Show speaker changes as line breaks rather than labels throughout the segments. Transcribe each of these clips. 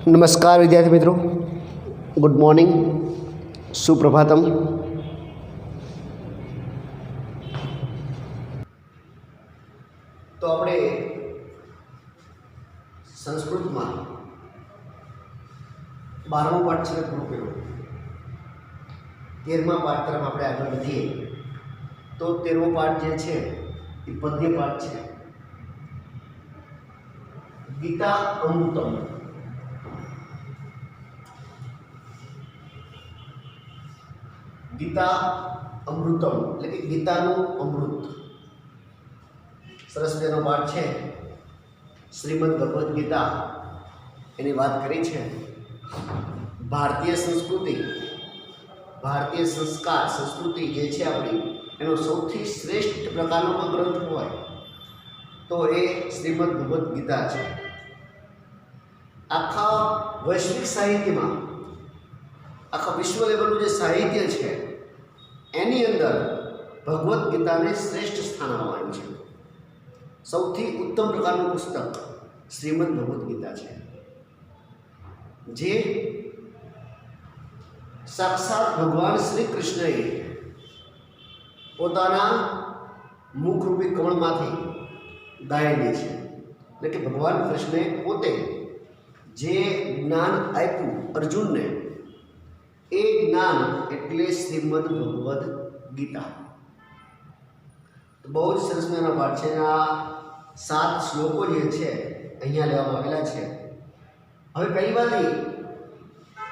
नमस्कार विद्यार्थी मित्रों, गुड मॉर्निंग, सुप्रभातम। तो આપણે સંસ્કૃતમાં 12મો પાઠ છે પૂરો કર્યો। 13મા પાઠ તરફ આપણે આગળ વધીએ તો 13મો પાઠ જે છે એ પદ્ય પાઠ છે। ગીતા અમૃતમ। गीता अमृतम એટલે કે ગીતાનું અમૃત સરસ મજાનો પાઠ છે। શ્રીમદ ભગવદ્ ગીતા એની વાત કરી છે। ભારતીય સંસ્કૃતિ, ભારતીય સંસ્કાર, સંસ્કૃતિ જે છે આપણી એનો સૌથી શ્રેષ્ઠ પ્રકારનો ગ્રંથ હોય તો એ શ્રીમદ ભગવદ્ ગીતા છે। આખા વૈશ્વિક સાહિત્યમાં, આખા વિશ્વ લેવલનું જે સાહિત્ય છે એની અંદર ભગવદ્ ગીતાને શ્રેષ્ઠ સ્થાન આપવાનું છે। સૌથી ઉત્તમ પ્રકારનું પુસ્તક શ્રીમદ ભગવદ્ ગીતા છે, જે સાક્ષાત ભગવાન શ્રી કૃષ્ણએ પોતાના મુખરૂપી કમળમાંથી ગાયેલી છે। એટલે કે ભગવાન કૃષ્ણએ પોતે જે જ્ઞાન આપ્યું અર્જુનને, એ જ્ઞાન એટલે શ્રીમદ ભગવદ્ ગીતા। તો બહુ જ સરસ મજાનો પાઠ છે। આ 7 શ્લોકો જે છે અહીંયા લેવામાં આવેલા છે। હવે પહેલી વાત એ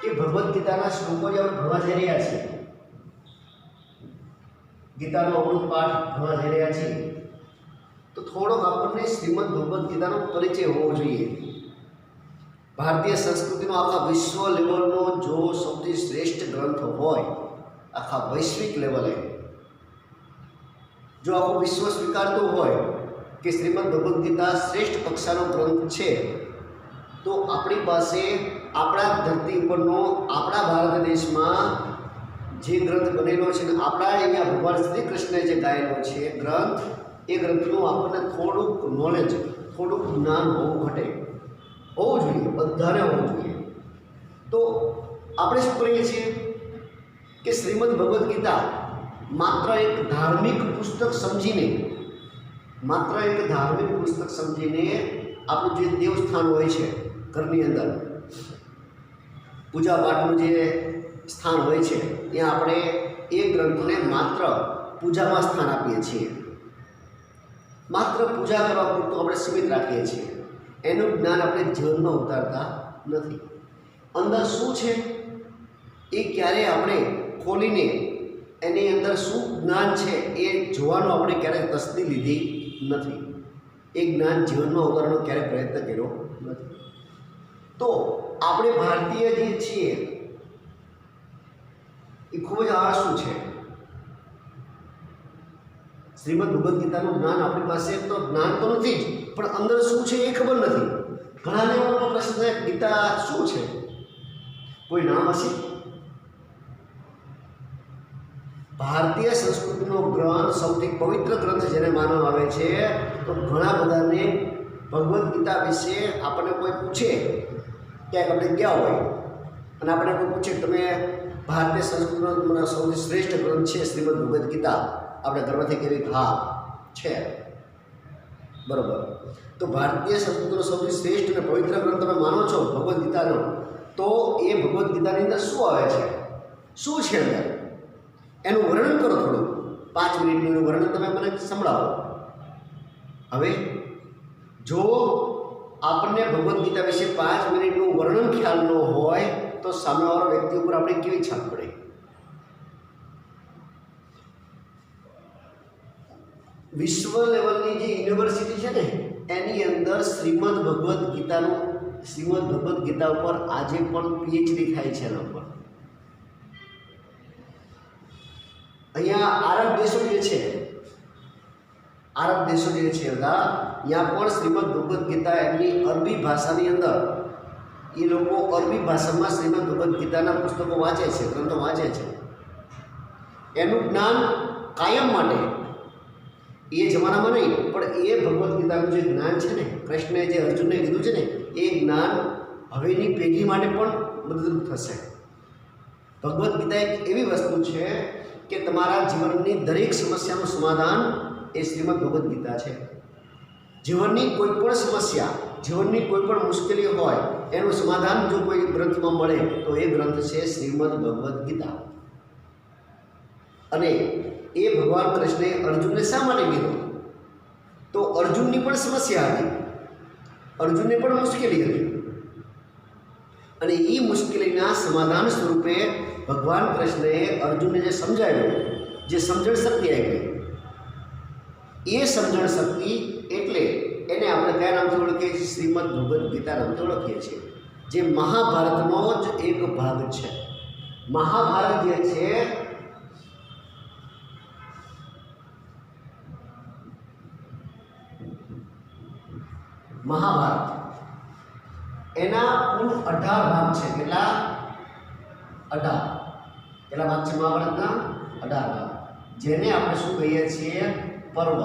કે ભગવદ્ ગીતાના શ્લોકો જે આપણે ભણવા જઈ રહ્યા છીએ, ગીતાનો અમૃત પાઠ ભણવા જઈ રહ્યા છીએ, તો થોડોક આપણને શ્રીમદ ભગવદ્ ગીતાનો પરિચય હોવો જોઈએ। ભારતીય સંસ્કૃતિનો આખા વિશ્વ લેવલનો જો સૌથી શ્રેષ્ઠ ગ્રંથ હોય, આખા વૈશ્વિક લેવલે જો આખું વિશ્વ સ્વીકારતું હોય કે શ્રીમદ ભગવદ્ ગીતા શ્રેષ્ઠ કક્ષાનો ગ્રંથ છે, તો આપણી પાસે આપણા ધરતી ઉપરનો, આપણા ભારત દેશમાં જે ગ્રંથ બનેલો છે ને આપણા અહીંયા ભગવાન શ્રી કૃષ્ણે જે ગાયેલો છે ગ્રંથ, એ ગ્રંથનું આપણને થોડુંક નોલેજ, થોડુંક જ્ઞાન હોવું ઘટે, હોવું જોઈએ, બધાને હોવું જોઈએ। તો આપણે શું કરીએ છીએ કે શ્રીમદ ભગવદ્ ગીતા માત્ર એક ધાર્મિક પુસ્તક સમજીને, માત્ર એક ધાર્મિક પુસ્તક સમજીને આપણું જે દેવસ્થાન હોય છે ઘરની અંદર, પૂજા પાઠનું જે સ્થાન હોય છે ત્યાં આપણે એ ગ્રંથને માત્ર પૂજામાં સ્થાન આપીએ છીએ, માત્ર પૂજા કરવા પૂરતું આપણે સીમિત રાખીએ છીએ। એનું જ્ઞાન આપણે જીવનમાં ઉતારતા નથી। અંદર શું છે એ ક્યારેય આપણે ખોલીને એની અંદર શું જ્ઞાન છે એ જોવાનો આપણે ક્યારેય તસ્દી લીધી નથી, એ જ્ઞાન જીવનમાં ઉતારવાનો ક્યારેય પ્રયત્ન કર્યો નથી। તો આપણે ભારતીય જે છીએ એ ખૂબ જ આળસુ છે। શ્રીમદ ભગવદ્ ગીતાનું જ્ઞાન આપણી પાસે તો જ્ઞાન તો નથી જ, પણ અંદર શું છે એ ખબર નથી। ઘણાને એવો પ્રશ્ન થાય, ગીતા શું છે, કોઈ નામ હશે? ભારતીય સંસ્કૃતિનો ગ્રંથ, સૌથી પવિત્ર ગ્રંથ જેને માનવામાં આવે છે, તો ઘણા બધાને ભગવદ્ ગીતા વિશે આપણને કોઈ પૂછે, ક્યાંક આપણે ગયા હોય અને આપણે કોઈ પૂછે તમે ભારતીય સંસ્કૃતિનો સૌથી શ્રેષ્ઠ ગ્રંથ છે શ્રીમદ ભગવદ્ ગીતા, આપણે ગર્વથી કહીએ હા છે, બરોબર। તો ભારતીય સંસ્કૃતિનો સૌથી શ્રેષ્ઠ અને પવિત્ર ગ્રંથ તમે માનો છો ભગવદ્ ગીતાનો, તો એ ભગવદ્ ગીતાની અંદર શું આવે છે, શું છે અંદર, એનું વર્ણન કરો થોડું। 5 મિનિટનું વર્ણન તમે મને સંભળાવો। હવે જો આપણને ભગવદ્ ગીતા વિશે 5 મિનિટનું વર્ણન ખ્યાલ ન હોય તો સામેવાળા વ્યક્તિ ઉપર આપણે કેવી છાપ પડે? વિશ્વ લેવલની જે યુનિવર્સિટી છે ને એની અંદર શ્રીમદ ભગવદ્ ગીતા ઉપર આજે પણ પીએચડી થાય છે એના ઉપર। અહીંયા આરબ દેશો જે છે, આરબ દેશો જે છે બધા, ત્યાં પણ શ્રીમદ ભગવદ્ ગીતા એમની અરબી ભાષાની અંદર એ લોકો અરબી ભાષામાં શ્રીમદ ભગવદ્ ગીતાના પુસ્તકો વાંચે છે, ગ્રંથો વાંચે છે। એનું જ્ઞાન કાયમ માટે, એ જમાનામાં નહીં પણ એ ભગવદ્ ગીતાનું જે જ્ઞાન છે ને, કૃષ્ણએ જે અર્જુનને કીધું છે ને, એ જ્ઞાન હવેની પેઢી માટે પણ મદદરૂપ થશે. ભગવદ્ ગીતા એક એવી વસ્તુ છે કે તમારા જીવનની દરેક સમસ્યાનું સમાધાન એ શ્રીમદ ભગવદ્ ગીતા છે. જીવનની કોઈ પણ સમસ્યા, જીવનની કોઈ પણ મુશ્કેલી હોય એનું સમાધાન જો કોઈ ગ્રંથમાં મળે તો એ ગ્રંથ છે શ્રીમદ ભગવદ્ ગીતા. અને એ ભગવાન કૃષ્ણે અર્જુનને શા માટે કીધું? તો અર્જુનની પણ સમસ્યા હતી, અર્જુનને પણ મુશ્કેલી હતી, અને એ મુશ્કેલીના સમાધાન સ્વરૂપે ભગવાન કૃષ્ણએ અર્જુનને જે સમજાવ્યું, જે સમજણ શક્તિ આપી, એ સમજણ શક્તિ એટલે એને આપણે કયા નામથી ઓળખીએ છીએ? શ્રીમદ ભગવદ્ ગીતા નામથી ઓળખીએ છીએ, જે મહાભારતનો જ એક ભાગ છે. મહાભારત જે છે મહાભારત એના કુલ 18 ભાગ છે. કેટલા? 18. કેટલા ભાગ છે મહાભારતના? 18 ભાગ, જેને આપણે શું કહીએ છીએ? પર્વ.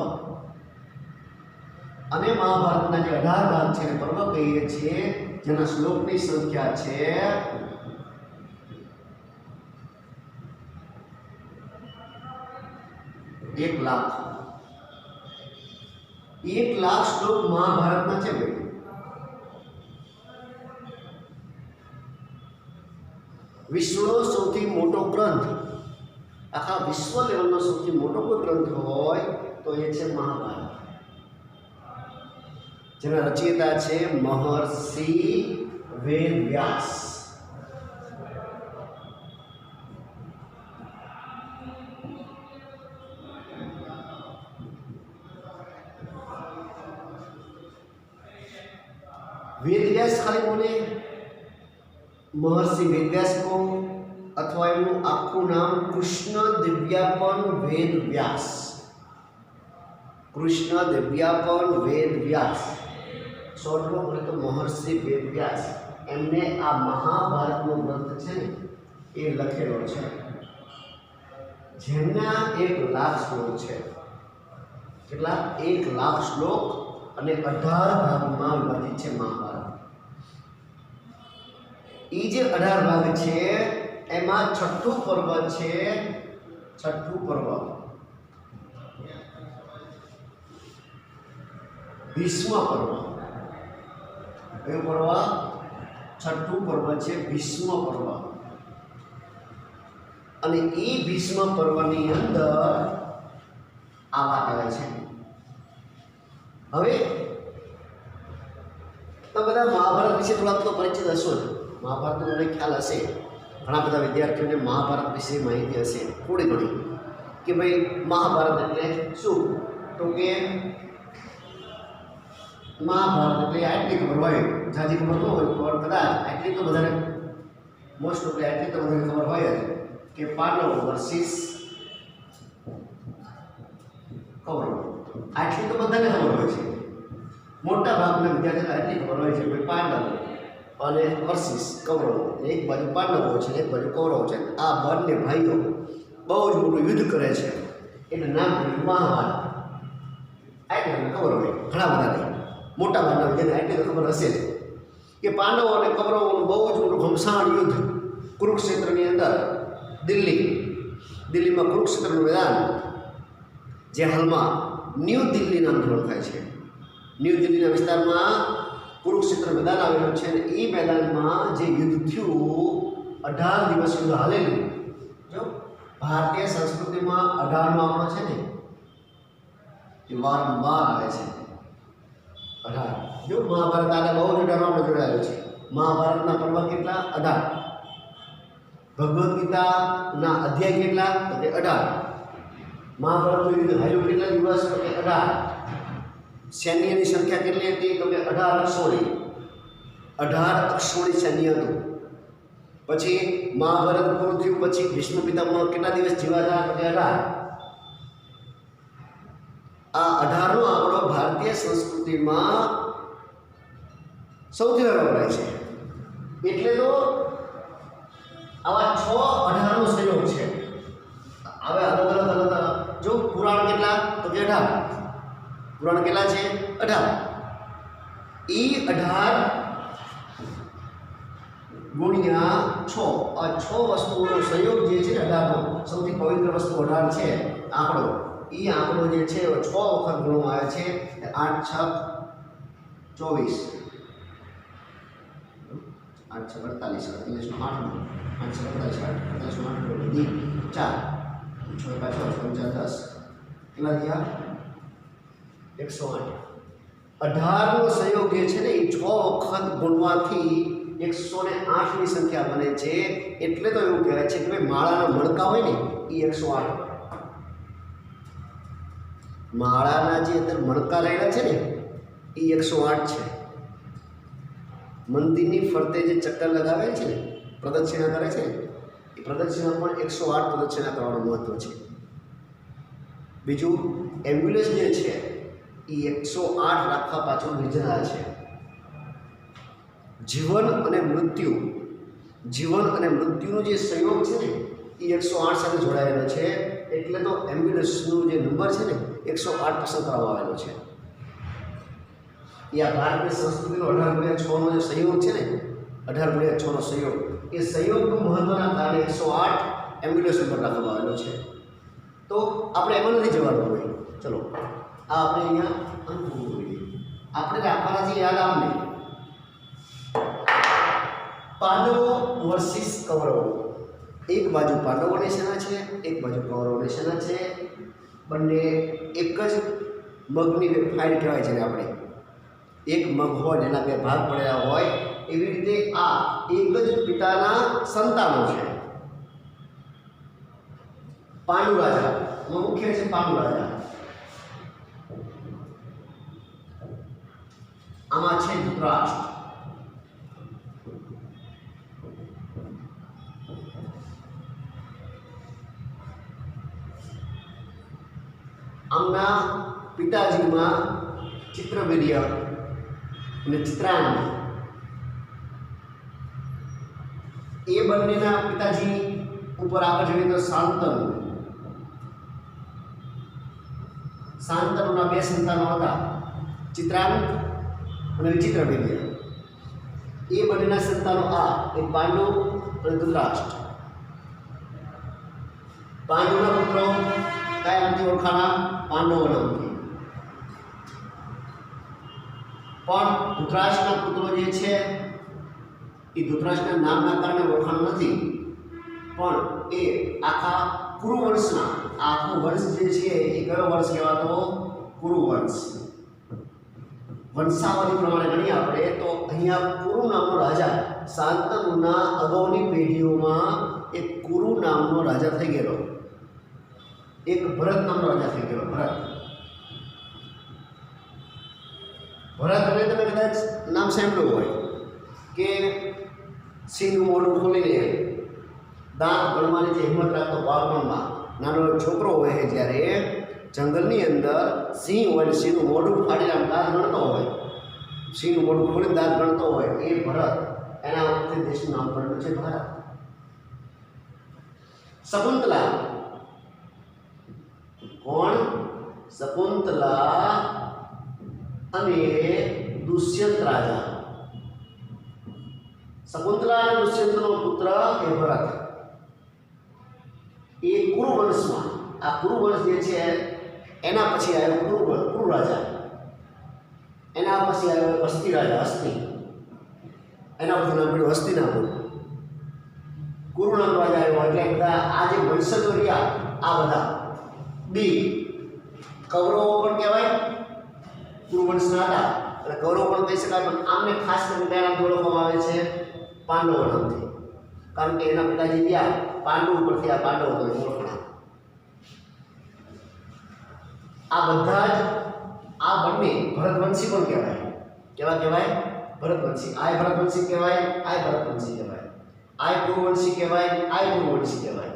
અને મહાભારતના જે 18 ભાગ છે એને પર્વ કહીએ છીએ, જેના શ્લોકની સંખ્યા છે 1,00,000. 1,00,000 શ્લોક મહાભારતના છે ભાઈ. વિશ્વનો સૌથી મોટો ગ્રંથ, આખા વિશ્વ લેવલનો સૌથી મોટો કોઈ ગ્રંથ હોય તો એ છે મહાભારત, જેના રચયિતા છે મહર્ષિ વેદવ્યાસ. वेदव्यास खाली बोले महर्षि वेदव्यास को, अथवा एमનું આખું નામ કૃષ્ણ દિવ્યાપન વેદવ્યાસ. કૃષ્ણ દિવ્યાપન વેદવ્યાસ, શોર્ટમાં બોલે તો મહર્ષિ વેદવ્યાસ. એમને આ મહાભારતનો ગ્રંથ છે ને એ લખેલો છે, જેમના 1,00,000 શ્લોક છે. કેટલા? 1,00,000 શ્લોક અને 18 ભાગમાં વિભાજિત છે મહાભારત. એ જે 18 ભાગ છે એમાં છઠ્ઠું પર્વ છે, છઠ્ઠું પર્વ ભીષ્મ પર્વ. કયું પર્વ? છઠ્ઠું પર્વ છે ભીષ્મ પર્વ. અને એ ભીષ્મ પર્વની અંદર આ વાત આવે છે. હવે તમે બધા મહાભારત વિશે થોડાક તો પરિચિત હશો જ. મહાભારતનો મને ખ્યાલ હશે, ઘણા બધા વિદ્યાર્થીઓને મહાભારત વિશે માહિતી હશે થોડી ઘણી, કે ભાઈ મહાભારત એટલે શું? તો કે મહાભારત એટલે આટલી ખબર હોય, જાજી ખબર ન હોય પણ કદાચ આટલી તો બધાને, મોસ્ટ ઓફ આટલી તો બધાને ખબર હોય જ કે પાંડવો વર્સિસ કૌરવો. આટલી તો બધાને ખબર હોય છે, મોટા ભાગના વિદ્યાર્થીઓને આટલી ખબર હોય છે કે પાંડવો અને વર્સિસ કૌરવો, એક બાજુ પાંડવો છે એક બાજુ કૌરવો છે. આ બંને ભાઈઓ બહુ જ મોટું યુદ્ધ કરે છે, એટલે નામ મહાભારત. આટલી ખબર હોય ઘણા બધાને, મોટા ભાગના વિદ્યાર્થીને આટલી તો ખબર હશે જ કે પાંડવો અને કૌરવોનું બહુ જ મોટું ઘમસાણ યુદ્ધ કુરુક્ષેત્રની અંદર, દિલ્હીમાં કુરુક્ષેત્રનું મેદાન, જે હાલમાં ન્યૂ દિલ્હી નામથી ઓળખાય છે. ન્યૂ દિલ્હીના વિસ્તારમાં કુરુક્ષેત્ર મેદાન આવેલું છે, અને એ મેદાનમાં જે યુદ્ધ થયું, 18 દિવસ યુદ્ધ હાલેલું. જો ભારતીય સંસ્કૃતિમાં 18નો આંકડો છે ને એ વારંવાર આવે છે. 18 જો મહાભારત આગળ બહુ જ 18 આપણે જોડાયેલું છે. મહાભારતના પર્વ કેટલા? 18. ભગવદ્ ગીતાના અધ્યાય કેટલા? તો કે 18. મહાભારતનું યુદ્ધ હાલ્યું કેટલા દિવસ? તો કે 18. સૈન્યની સંખ્યા કેટલી હતી? તો કે 18 અક્ષોણી. 18 અક્ષોણી સૈન્ય હતું. પછી મહાભારત પૂરું થયું પછી ભીષ્મ પિતામહ કેટલા દિવસ જીવ્યા હતા? તો કે 18. આ 18નો આંકડો ભારતીય સંસ્કૃતિમાં સૌથી વધારે વપરાય છે. એટલે તો આવા 6 18નો સંયોગ છે. હવે અલગ અલગ જો પુરાણ કેટલા? તો કે 18. પુરાણ કેટલા છે? 18. એ 18 ગુણ્યા 6 આ 6 વસ્તુઓનો સંયોગ જે છે 18નો સૌથી પવિત્ર વસ્તુ 18 છે આંકડો એ આંકડો જે છે 6 વખત ગણવામાં આવે છે 8 6 24 8 6 48 48 નો 8 8 6 48 48 નો 8 દી 4 6 5 6 5 10 કેટલા થયા 108 18 નો સંયોગ જે છે ને એ 6 વખત ગુણવાથી 108 ની સંખ્યા બને છે એટલે તો એવું કહેવાય છે કે ભાઈ માળાના મણકા હોય ને એ 108 માળાના જે અંદર મણકા રહેલા છે ને એ 108 છે મંદિરની ફરતે જે ચક્કર લગાવે છે ને પ્રદક્ષિણા કરે છે એ પ્રદક્ષિણા પણ 108 પ્રદક્ષિણા કરવાનું મહત્વ છે બીજું એમ્બ્યુલન્સ જે છે એ 108 રાખવા પાછળ રીઝન આ છે જીવન અને મૃત્યુનો જે સંયોગ છે ને એ 108 સાથે જોડાયેલો છે એટલે તો એમ્બ્યુલન્સનો જે નંબર છે ને 108 પસંદ કરવામાં આવેલો છે એ આ ભારતીય સંસ્કૃતિનો 18 × 6 નો જે સંયોગ છે ને 18 × 6 નો સંયોગ એ સંયોગનું મહત્વના કારણે 108 એમ્બ્યુલન્સ નંબર રાખવામાં આવેલો છે તો આપણે એમાં નથી જવાનું હોય ચલો આ આપણે અહીંયા અંકવું જોઈએ આપણે રાખવાના છે યાદ આમને પાંડવો વર્સિસ કૌરવો એક બાજુ પાંડવોની સેના છે એક બાજુ કૌરવોની સેના છે બંને એક જ મગની ફાઇલ કહેવાય છે આપણે એક મગ હોય એના બે ભાગ પડેલા હોય એવી રીતે આ એક જ પિતાના સંતાનો છે પાંડુ રાજા મુખ્ય છે પાંડુ રાજા આમાં છે ધૃતરાષ્ટ્ર આમના પિતાજીમાં ચિત્રવીર્ય અને ચિત્રાંગદ એ બંનેના પિતાજી ઉપર આગળ જોઈએ તો શાંતનુના બે સંતાનો હતા ચિત્રાંગદ અને વિચિત્રવીર્ય એ બંનેના સંતાનો આ એક પાંડુ અને ધૃતરાષ્ટ્ર પાંડુના પુત્રો કયા નામથી ઓળખાણા પાંડવો નામથી પણ ધૃતરાષ્ટ્રના પુત્રો જે છે એ ધૃતરાષ્ટ્રના નામના કારણે ઓળખાણ નથી પણ એ આખા કુરુવંશના આખો વંશ જે છે એ કયો વંશ કહેવાતો કુરુવંશ વંશાવલી પ્રમાણે ગણીએ આપણે તો અહીંયા કુરુ નામનો રાજા શાંતનુના અગાઉની પેઢીઓમાં એક કુરુ નામનો રાજા થઈ ગયેલો એક ભરત નામનો રાજા થઈ ગયો ભરત એટલે તમે કદાચ નામ સાંભળ્યું હોય કે સિંહનું મોઢું ખોલીને દાંત ગણવાની જે હિંમત રાખતો બાળપણમાં નાનો છોકરો હોય છે જ્યારે જંગલની અંદર સિંહ હોય સિંહનું મોઢું ફાડીને આમ દાંત ગણતો હોય સિંહનું મોઢું ખોલીને દાંત ગણતો હોય એ ભરત એના વખતે દેશનું નામ પડ્યું છે ભારત શકુંતલા કોણ શકુંતલા અને દુષ્યંત રાજા શકુંતલા અને દુષ્યંતનો પુત્ર એ ભરત એ કુરુવંશમાં આ કુરુવંશ જે છે એના પછી આવ્યો કુરુ રાજા એના પછી આવ્યો હસ્તી રાજા હસ્તી એના પછી નામ પડ્યું હસ્તિનાપુર કુરુ નામ રાજા આવ્યો એટલે બધા આ જે વંશજો રહ્યા આ બધા બી કૌરવો પણ કહેવાય કુરુવંશના હતા એટલે કૌરવો પણ કહી શકાય પણ આમને ખાસ કરીને કયા નામથી ઓળખવામાં આવે છે પાંડવો નામથી કારણ કે એના પિતાજી ગયા પાંડુ ઉપરથી આ પાંડવો તો ઓળખણા આ બધા જ આ બંને ભરતવંશી પણ કહેવાય કેવા કહેવાય ભરતવંશી આ ભરતવંશી કહેવાય આ ભરતવંશી કહેવાય આ કુરુવંશી કહેવાય આ કુરુવંશી કહેવાય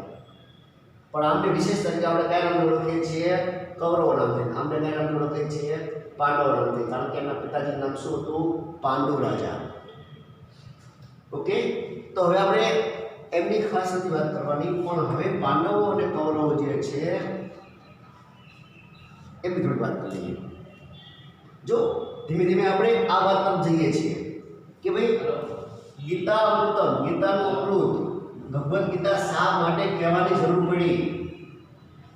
પણ આમને વિશેષ તરીકે આપણે કયા નામથી ઓળખીએ છીએ કૌરવો નામથી આમને કયા નામથી ઓળખીએ છીએ પાંડવો નામથી કારણ કે એમના પિતાજીનું નામ શું હતું પાંડુ રાજા ઓકે તો હવે આપણે એમની ખાસ નથી વાત કરવાની પણ હવે પાંડવો અને કૌરવો જે છે એમની થોડી વાત કરી લઈએ જો ધીમે ધીમે આપણે આ વાત તરફ જઈએ છીએ કે ભાઈ ગીતામૃતમ, ગીતાનું અમૃત, ભગવદ્ ગીતા શા માટે કહેવાની જરૂર પડી?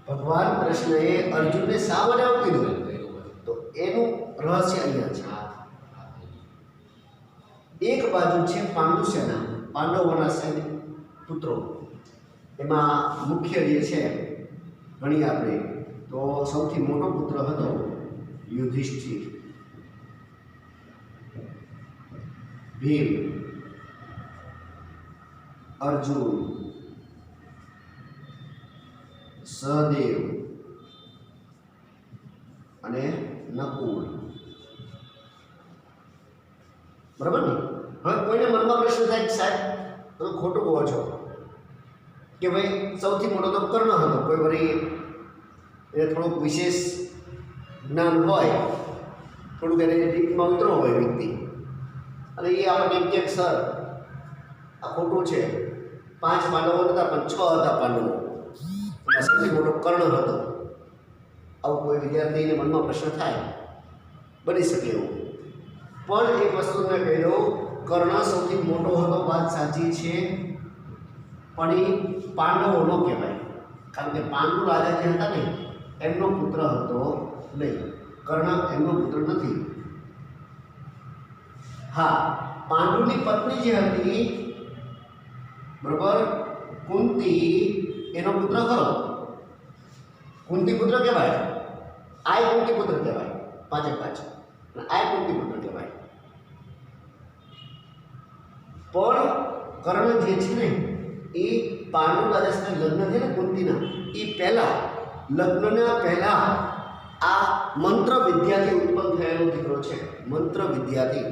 ભગવાન કૃષ્ણએ અર્જુનને શા માટે આવું કીધું? તો એનું રહસ્ય અહીંયા છે। એક બાજુ છે પાંડુ સેના, પાંડવોના સૈન્ય પુત્રો, એમાં મુખ્ય જે છે ગણી આપણે તો સૌથી મોટો પુત્ર હતો યુધિષ્ઠિર, ભીમ, અર્જુન, સહદેવ અને નકુલ। બરાબર ને? હવે કોઈને મનમાં પ્રશ્ન થાય કે સાહેબ તમે ખોટું કહો છો કે ભાઈ સૌથી મોટો તો કર્ણ હતો, કોઈ વળી એને થોડુંક વિશેષ જ્ઞાન હોય, થોડુંક એને ડીપમાં ઉતરો હોય વ્યક્તિ, અને એ આપણને એમ કે સર આ ખોટું છે, 5 પાંડવો નહોતા પણ 6 હતા પાંડવો, સૌથી મોટો કર્ણ હતો। આવું કોઈ વિદ્યાર્થીને મનમાં પ્રશ્ન થાય, બની શકે એવું। પણ એક વસ્તુ મેં કહી દઉં, કર્ણ સૌથી મોટો હતો, વાત સાચી છે, પણ એ પાંડવો ન કહેવાય, કારણ કે પાંડુ રાજા જે હતા ને એમનો પુત્ર હતો નહીં, કર્ણ એમનો પુત્ર નથી। હા, પાંડુની પત્ની જે હતી બરોબર, કુંતી, એનો પુત્ર ખરો, કુંતી પુત્ર કહેવાય, આય કુંતી પુત્ર કહેવાય, 5 આય કુંતી પુત્ર કહેવાય। પણ કર્ણ જે છે ને એ પાંડુ રાજા સાથે લગ્ન છે ને કુંતીના, એ પહેલા લગ્નના પહેલા આ મંત્ર વિદ્યાથી ઉત્પન્ન થયેલો દીકરો છે, મંત્ર વિદ્યાથી।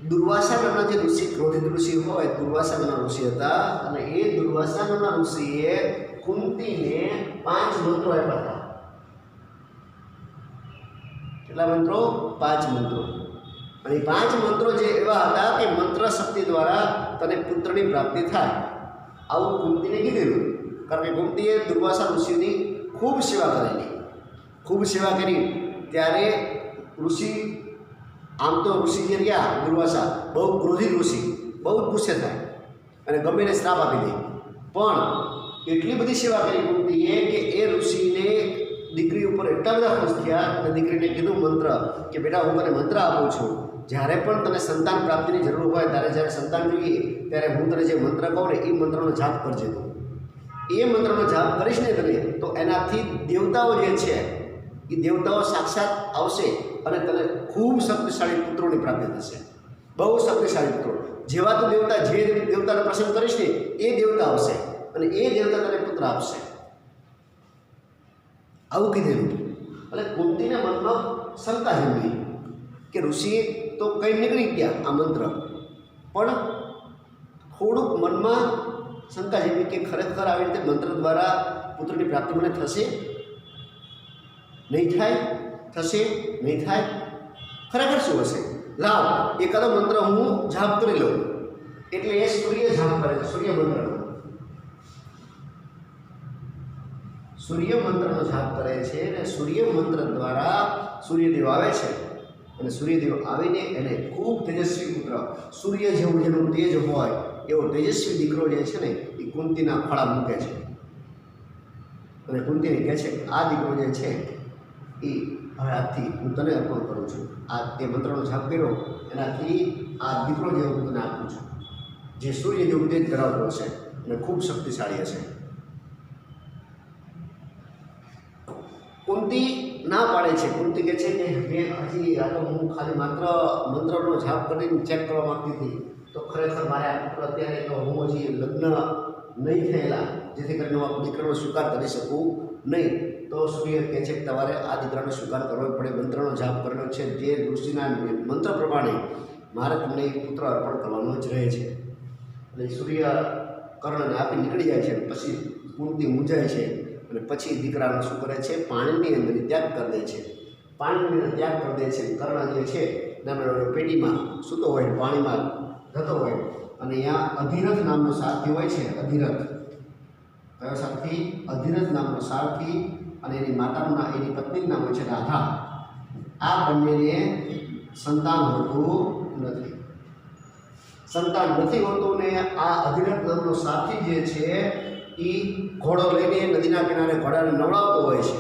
દુર્વાસા નામના જે ઋષિ, ક્રોધિત ઋષિ હોય, દુર્વાસા નામના ઋષિ હતા, અને એ દુર્વાસા નામના ઋષિએ કુંતીને 5 મંત્રો આપ્યા હતા। કેટલા મંત્રો? 5 મંત્રો। અને 5 મંત્રો જે એવા હતા કે મંત્ર શક્તિ દ્વારા તને પુત્રની પ્રાપ્તિ થાય, આવું કુંતીને કીધેલું। કારણ કે કુંતીએ દુર્વાસા ઋષિની ખૂબ સેવા કરેલી, ખૂબ સેવા કરી, ત્યારે ઋષિ, આમ તો ઋષિ જે રહ્યા દુર્વાસા બહુ ક્રોધિત ઋષિ, બહુ જ ગુસ્સે થાય અને ગમે એને શ્રાપ આપી દે, પણ એટલી બધી સેવા કરી કુંતીએ કે એ ઋષિને દીકરી ઉપર એટલા બધા ખુશ થયા અને દીકરીને કીધું મંત્ર કે બેટા હું તને મંત્ર આપું છું, જ્યારે પણ તને સંતાન પ્રાપ્તિની જરૂર હોય, ત્યારે જ્યારે સંતાન જોઈએ ત્યારે હું તને જે મંત્ર કહું ને એ મંત્રનો જાપ કરજે તું। એ મંત્રનો જાપ કરીશ ને તને તો એનાથી દેવતાઓ જે છે એ દેવતાઓ સાક્ષાત આવશે અને તને ખૂબ શક્તિશાળી પુત્રોની પ્રાપ્તિ થશે, બહુ શક્તિશાળી પુત્રો। જેવા તું દેવતા, જે દેવતાને પસંદ કરીશ ને એ દેવતા આવશે અને એ દેવતા તને પુત્ર આપશે, આવું કીધેલું। એટલે કુંતીના મનમાં શંકા જન્મી કે ઋષિએ તો કંઈ નીકળી ગયા આ મંત્ર, પણ થોડુંક મનમાં શંકા જન્મી કે ખરેખર આવી રીતે મંત્ર દ્વારા પુત્રની પ્રાપ્તિ મને થશે, નહીં થાય, થશે, નહીં થાય, ખરેખર શું હશે? લાવ એકાદો મંત્ર હું જાપ કરી લઉં। એટલે એ સૂર્ય જાપ કરે છે, સૂર્ય મંત્રનો, સૂર્ય મંત્રનો જાપ કરે છે અને સૂર્ય મંત્ર દ્વારા સૂર્યદેવ આવે છે અને સૂર્યદેવ આવીને એને ખૂબ તેજસ્વી પુત્ર, સૂર્ય જેવું જેનું તેજ હોય એવો તેજસ્વી દીકરો જે છે ને એ કુંતીના ખોળા મૂકે છે અને કુંતીને કહે છે આ દીકરો જે છે એ હવે આજથી હું તને અર્પણ કરું છું। આ તે મંત્રનો જાપ કર્યો એનાથી આ દીકરો જે હું તને આપું છું, જે સૂર્ય જેવું તેજ ધરાવતો હશે અને ખૂબ શક્તિશાળી હશે। કુંતી ના પાડે છે, કુંતી કહે છે કે મેં હજી આ તો હું ખાલી માત્ર મંત્રનો જાપ કરીને ચેક કરવા માગતી હતી, તો ખરેખર મારે આ પુત્ર અત્યારે તો હું હજી લગ્ન નહીં થયેલા, જેથી કરીને હું આ દીકરાનો સ્વીકાર કરી શકું નહીં। તો સૂર્ય કહે છે કે તમારે આ દીકરાનો સ્વીકાર કરવો પડે, મંત્રનો જાપ કરવો છે, જે ઋષિના મંત્ર પ્રમાણે મારે તમને એક પુત્ર અર્પણ કરવાનો જ રહે છે। એટલે સૂર્ય કર્ણને આપી નીકળી જાય છે, પછી કુંતી મૂંઝાય છે અને પછી દીકરાનો શું કરે છે, પાણીની અંદર ત્યાગ કરી દે છે, પાણીની અંદર ત્યાગ કરી દે છે। કર્ણ જે છે નાના પેટીમાં સૂતો હોય, પાણીમાં જતો હોય અને અહીંયા અધિરથ નામનો સારથી હોય છે, અધિરથ, કયો સારથી? અધિરથ નામનો સારથી, અને એની માતાનું નામ, એની પત્નીનું નામ હોય છે રાધા। આ બંનેને સંતાન હોતું નથી, સંતાન નથી હોતું ને આ અધિરથ નામનો સાથી જે છે એ ઘોડો લઈને નદીના કિનારે ઘોડાને નવડાવતો હોય છે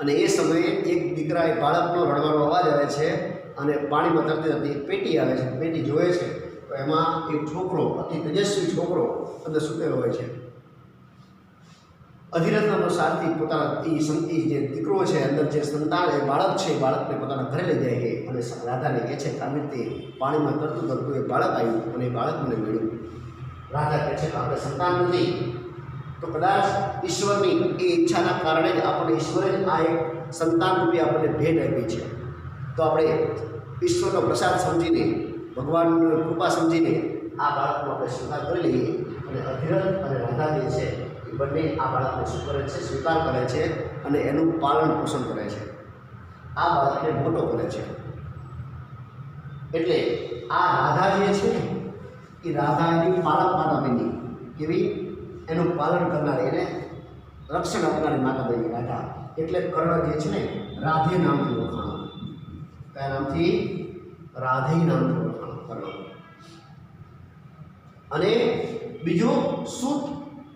અને એ સમયે એક દીકરા એ બાળકનો રડવાનો અવાજ આવે છે અને પાણીમાં તરતી તરતી એક પેટી આવે છે. પેટી જોવે છે તો એમાં એક છોકરો, અતિ તેજસ્વી છોકરો અંદર સૂતેલો હોય છે. અધિરથ નામનો સારથી પોતાના જે દીકરો છે, અંદર જે સંતાન એ બાળક છે, એ બાળકને પોતાના ઘરે લઈ જાય છે અને રાધાને કહે છે કે આવી રીતે પાણીમાં તરતું તરતું એક બાળક આવ્યું અને એ બાળક મને મળ્યું. રાધા કહે છે કે આપણે સંતાન નથી, તો કદાચ ઈશ્વરની એ ઈચ્છાના કારણે જ આપણને ઈશ્વરે જ આ એક સંતાન રૂપી આપણને ભેટ આપી છે. તો આપણે ઈશ્વરનો પ્રસાદ સમજીને, ભગવાનની કૃપા સમજીને આ બાળકનો આપણે સ્વીકાર કરી લઈએ. અને અધિરથ અને રાધા જે છે એ બંને આ બાળકને શું કરે છે? સ્વીકાર કરે છે અને એનું પાલન પોષણ કરે છે. આ બાળકને મોટો કરે છે. એટલે આ રાધા જે છે એ રાધા એની પાલક માતા બની, કેવી? એનું પાલન કરનારી, એને રક્ષણ આપનારી માતા બની રાધા. એટલે કર્ણ જે છે ને રાધે નામથી ઓળખાણ. કયા નામથી? રાધે નામથી ઓળખાણ કર્ણ. અને બીજું સૂત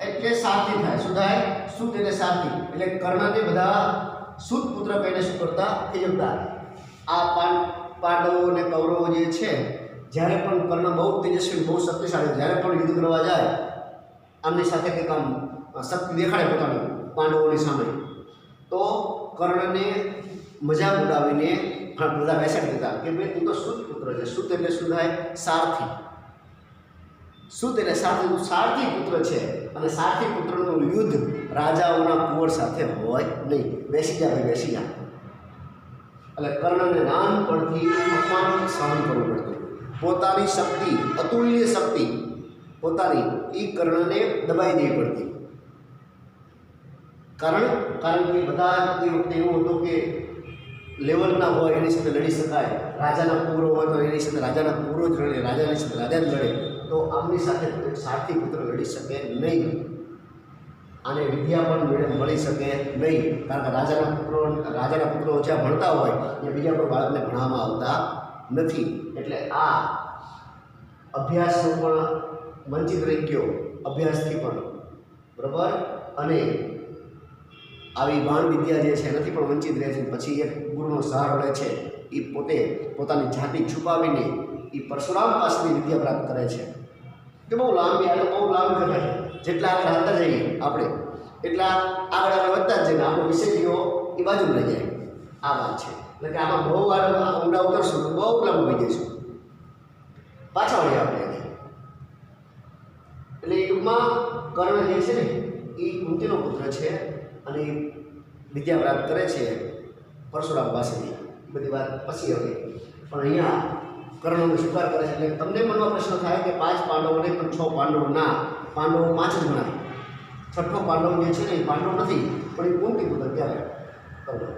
એટલે સારથી થાય. શું થાય? સૂત એટલે સારથી. એટલે કર્ણને બધા સૂત પુત્ર કહીને શું કરતા? તેજવતા. આ પાંડવો અને કૌરવો જે છે, જ્યારે પણ કર્ણ બહુ તેજસ્વી, બહુ શક્તિશાળી, જ્યારે પણ યુદ્ધ કરવા જાય, આમની સાથે કંઈક આમ શક્તિ દેખાડે પોતાની પાંડવોની સામે, તો કર્ણને મજાક ઉડાવીને બધા બેસાડી દેતા કે ભાઈ તું તો સૂત પુત્ર છે. સૂત એટલે શું થાય? સારથી. સૂત એટલે સારથી, તું સારથી પુત્ર છે અને સારથી પુત્રનું યુદ્ધ રાજાઓના કુંવર સાથે હોય નહીં. બેસી જા ભાઈ, બેસી જા. એટલે કર્ણને નાનપણથી અપમાન સહન કરવું પડતું. પોતાની શક્તિ, અતુલ્ય શક્તિ પોતાની, એ કર્ણને દબાઈ દેવી પડતી. કારણ કે બધા એ વખતે એવું હતું કે લેવલના હોય એની સાથે લડી શકાય, રાજાના કુંવરો હોય તો એની સાથે રાજાના કુંવરો જ લડે, રાજાની સાથે રાજા જ લડે, તો આમની સાથે સારથી પુત્ર લડી શકે નહીં. આને વિદ્યા પણ મળી શકે નહીં, કારણ કે રાજાના પુત્રો જ્યાં ભણતા હોય ત્યાં બીજા કોઈ બાળકને ભણાવવામાં આવતા નથી. એટલે આ અભ્યાસનો પણ વંચિત રહી ગયો, અભ્યાસથી પણ, બરાબર. અને આવી બાણ વિદ્યા જે છે એનાથી પણ વંચિત રહે છે. પછી એક ગુરુનો સહારો લે છે. એ પોતે પોતાની જાતિ છુપાવીને એ પરશુરામ પાસેથી વિદ્યા પ્રાપ્ત કરે છે. કે બહુ લાંબી, આ તો બહુ લાંબી કથા છે. જેટલા આગળ હાલતા જઈએ આપણે એટલા આગળ વધતા જ જઈને આપણો વિષય ગયો એ બાજુ લઈ જાય. આ વાત છે. એટલે કે આમાં બહુ ઊંડા ઉતરશું તો બહુ લાંબુ થઈ જઈશું. પાછા વળીએ આપણે. એટલે ટૂંકમાં કર્ણ જે છે ને એ કુંતીનો પુત્ર છે અને વિદ્યા પ્રાપ્ત કરે છે પરશુરામ પાસેથી. બધી વાત પછી હવે, પણ અહીંયા કર્ણનો સ્વીકાર કરે છે. એટલે તમને મનમાં પ્રશ્ન થાય કે 5 પાંડવો નહીં પણ 6 પાંડવો. ના, પાંડવો 5 જ ગણાય. છઠ્ઠો પાંડવ જે છે ને એ પાંડવ નથી, પણ એ કુંતી પુત્ર કહેવાય કર્ણ.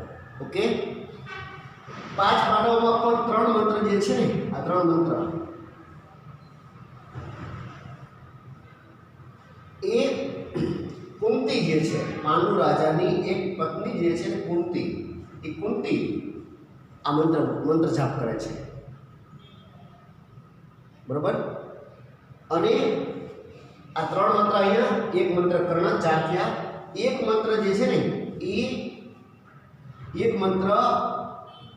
ઓકે, 5 પાંડવોમાં પણ 3 મંત્ર જે છે ને, આ 3 મંત્ર, એ કુંતી જે છે, પાંડુ રાજાની એક પત્ની જે છે ને કુંતી, એ કુંતી આ મંત્ર જાપ કરે છે, બરોબર. અને આ 3 મંત્ર અહીંયા, એક મંત્ર કર્ણ, 4 થયા. એક મંત્ર જે છે ને એ એક મંત્ર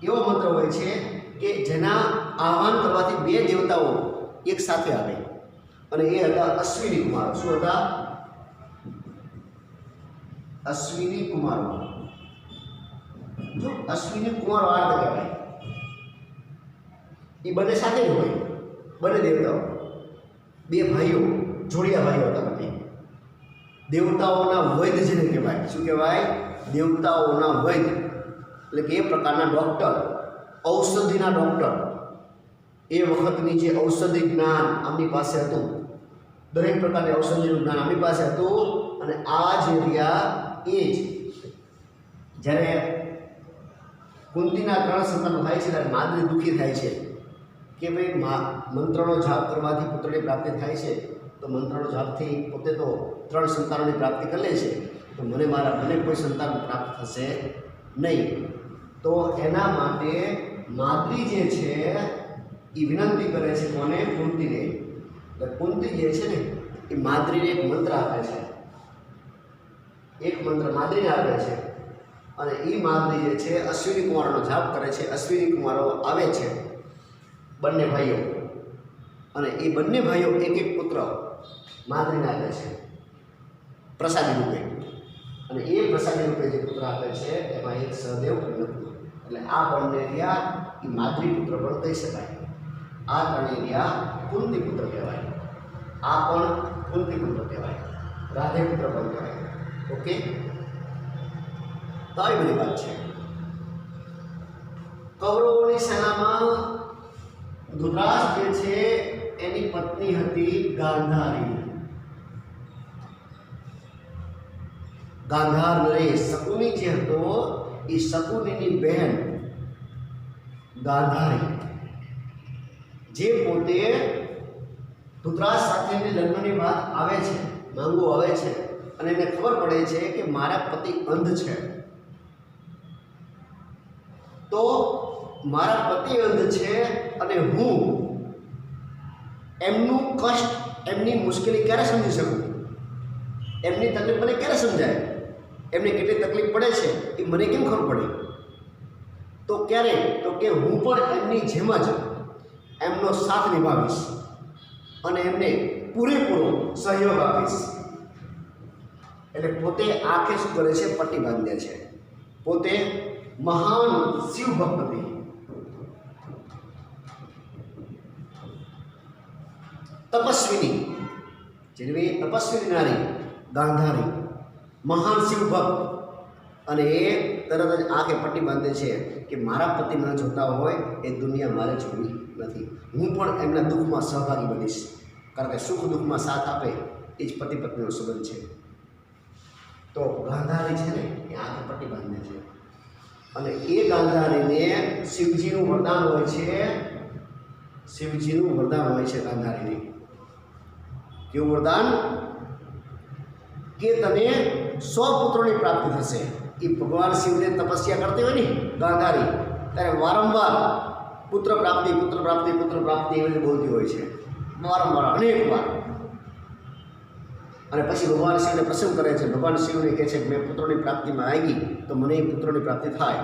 એવો મંત્ર હોય છે કે જેના આહ્વાન કરવાથી 2 દેવતાઓ એક સાથે આવે, અને એ હતા અશ્વિની કુમાર. શું હતા? અશ્વિની કુમાર. જો અશ્વિની કુમાર વાર્ત કહેવાય. એ બંને સાથે જ હોય, બંને દેવતાઓ, 2 ભાઈઓ, જોડિયા ભાઈઓ હતા બંને. દેવતાઓના વૈદ્ય જેને કહેવાય. શું કહેવાય? દેવતાઓના વૈદ્ય. એટલે કે એ પ્રકારના ડૉક્ટર, ઔષધિના ડૉક્ટર. એ વખતની જે ઔષધિ જ્ઞાન આમની પાસે હતું, દરેક પ્રકારની ઔષધિનું જ્ઞાન આમની પાસે હતું. અને આ જે રહ્યા એ જ જ્યારે કુંતીના 3 સંતાનો થાય છે ત્યારે માદરી દુઃખી થાય છે કે ભાઈ મંત્રનો જાપ કરવાથી પુત્રની પ્રાપ્તિ થાય છે, તો મંત્રનો જાપથી પોતે તો 3 સંતાનોની પ્રાપ્તિ કરી લે છે, તો મને કોઈ સંતાન પ્રાપ્ત થશે નહીં. તો એના માટે માદરી જે છે એ વિનંતી કરે છે કોને? કુંતીને. એટલે કુંતી જે છે ને એ માદ્રીને એક મંત્ર આપે છે, એક મંત્ર માદ્રીને આપે છે અને એ માદ્રી જે છે અશ્વિની કુમારોનો જાપ કરે છે. અશ્વિની કુમારો આવે છે બંને ભાઈઓ, અને એ બંને ભાઈઓ એક એક પુત્ર માદ્રીને આપે છે પ્રસાદી રૂપે, અને એ પ્રસાદી રૂપે જે પુત્ર આપે છે એમાં એક સહદેવ અને નકુલ. એટલે આ બંને રહ્યા એ માદ્રી પુત્ર પણ કહી શકાય. આ ત્રણેય રહ્યા કુંતી પુત્ર કહેવાય. આ પણ કુંતી પુત્ર કહેવાય, રાધે પુત્ર પણ કહેવાય. ઓકે, તો આવી બધી વાત છે. કૌરવોની સેનામાં ધૃતરાષ્ટ્ર જે છે એની પત્ની હતી ગાંધારી. ગાંધાર નરેશ શકુની જે હતો એ શકુનીની બહેન ગાંધારી, જે પોતે ધૃતરાષ્ટ્ર સાથેની લગ્નની વાત આવે છે, માંગો આવે છે, અને એને ખબર પડે છે કે મારા પતિ અંધ છે, તો મારા પતિ અંધ છે અને હું એમનું કષ્ટ, એમની મુશ્કેલી ક્યારે સમજી શકું, એમની તકલીફ મને ક્યારે સમજાય, એમને કેટલી તકલીફ પડે છે એ મને કેમ ખબર પડે? તો ક્યારે? તો કે હું પણ એમની જેમ જ એમનો સાથ નિભાવીશ અને એમને પૂરેપૂરો સહયોગ આપીશ. એટલે પોતે આંખે શું કરે છે? પટ્ટી બાંધે છે. પોતે મહાન શિવ ભક્ત હતી. તપસ્વીની, જેવી તપસ્વીની નારી ગાંધારી, મહાન શિવ ભક્ત, અને એ તરત જ આંખે પટ્ટી બાંધે છે કે મારા પતિ ન જોતા હોય એ દુનિયા મારે જોવી નથી. હું પણ એમના દુઃખમાં સહભાગી બનીશ, કારણ કે સુખ દુઃખમાં સાથ આપે એ જ પતિ પત્નીનો સંબંધ છે. તો ગાંધારી છે ને એ આંખે પટ્ટી બાંધે છે, અને એ ગાંધારીને શિવજીનું વરદાન હોય છે. શિવજીનું વરદાન હોય છે ગાંધારીને. કેવું વરદાન? કે તને 100 પુત્રોની પ્રાપ્તિ થશે. એ ભગવાન શિવને તપસ્યા કરતી હોય ને ગાંધારી, ત્યારે વારંવાર પુત્ર પ્રાપ્તિ, પુત્ર પ્રાપ્તિ, પુત્ર પ્રાપ્તિ એવી બોલતી હોય છે, વારંવાર, અનેક વાર. અને પછી ભગવાન શિવને પ્રસન્ન કરે છે. ભગવાન શિવને કહે છે કે મેં પુત્રોની પ્રાપ્તિમાં આવી તો મને એ પુત્રોની પ્રાપ્તિ થાય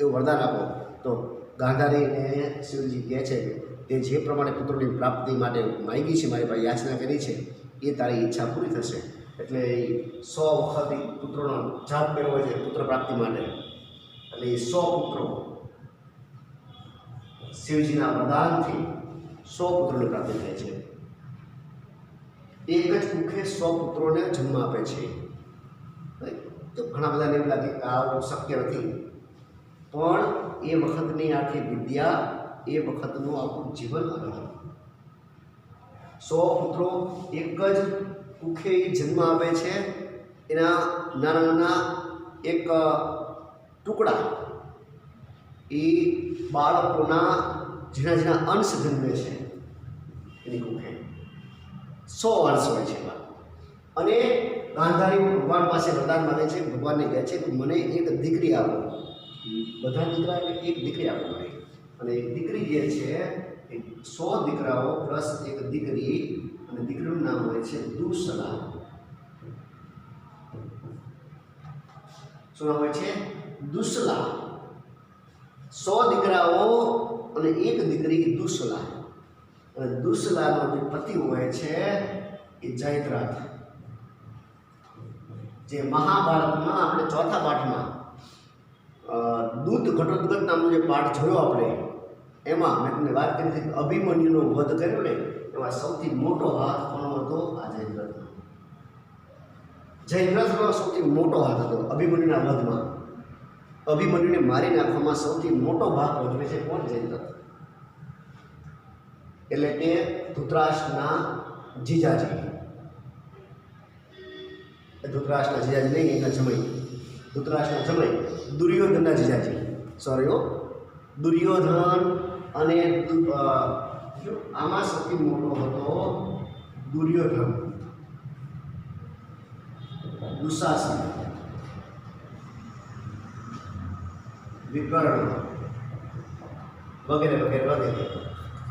એવું વરદાન આપો. તો ગાંધારીને શિવજી કહે છે કે તે જે પ્રમાણે પુત્રોની પ્રાપ્તિ માટે માંગી છે, મારી પાસે યાચના કરી છે, એ તારી ઈચ્છા પૂરી થશે. એટલે 100 વખત પુત્રોનો જાપ કર્યો છે પુત્ર પ્રાપ્તિ માટે. એટલે એ 100 પુત્રો શિવજીના વરદાનથી 100 પુત્રોની પ્રાપ્તિ થાય છે. એક જ મુખે 100 પુત્રોને જન્મ આપે છે. તો ઘણા બધાને એવું લાગે કે આવું શક્ય નથી, પણ એ વખતની આખી વિદ્યા, એ વખતનું આખું જીવન અલગ હતું. 100 પુત્રો એક જ કુખે જન્મ આપે છે. એના નાના નાના એક ટુકડા એ બાળકોના ઝીણા ઝીણા અંશ જન્મે છે એની કુખે. 100 અંશ હોય છે. અને ગાંધારી ભગવાન પાસે વરદાન માંગે છે, ભગવાનને કહે છે કે મને એક દીકરી આપો. બધા દીકરાને એક દીકરી આપો મને. અને એક દીકરી જે છે એ 100 દીકરાઓ પ્લસ એક દીકરી, અને દીકરીનું નામ હોય છે દુસલા. શું નામ હોય છે? દુસલા. 100 દીકરાઓ અને એક દીકરી દુસલા. અને દુસલાનો જે પતિ હોય છે એ જયદ્રથ, જે મહાભારતમાં આપણે ચોથા પાઠમાં દૂત ઘટોત્કચ નામનો જે પાઠ જોયો આપણે, એમાં મેં તમને વાત કરી હતી અભિમન્યુનો વધ કર્યો ને, એમાં સૌથી મોટો હાથ કોનો હતો? આ જયદ્રથનો. જયદ્રથનો સૌથી મોટો હાથ હતો અભિમન્યુના વધમાં. અભિમન્યુને મારી નાખવામાં સૌથી મોટો ભાગ ભજવે છે કોણ? જયદ્રથ. એટલે કે ધૃતરાષ્ટ્રના જીજાજી. ધૃતરાષ્ટ્રના જીજાજી નહીં, એના જમાઈ. ધૃતરાષ્ટ્રના જમાઈ દુર્યોધનના જીજાજી. સોરી, દુર્યોધન. અને આમાં સૌથી મોટો હતો દુર્યોધન, દુશાસન, વિકર્ણ વગેરે વગેરે વગેરે.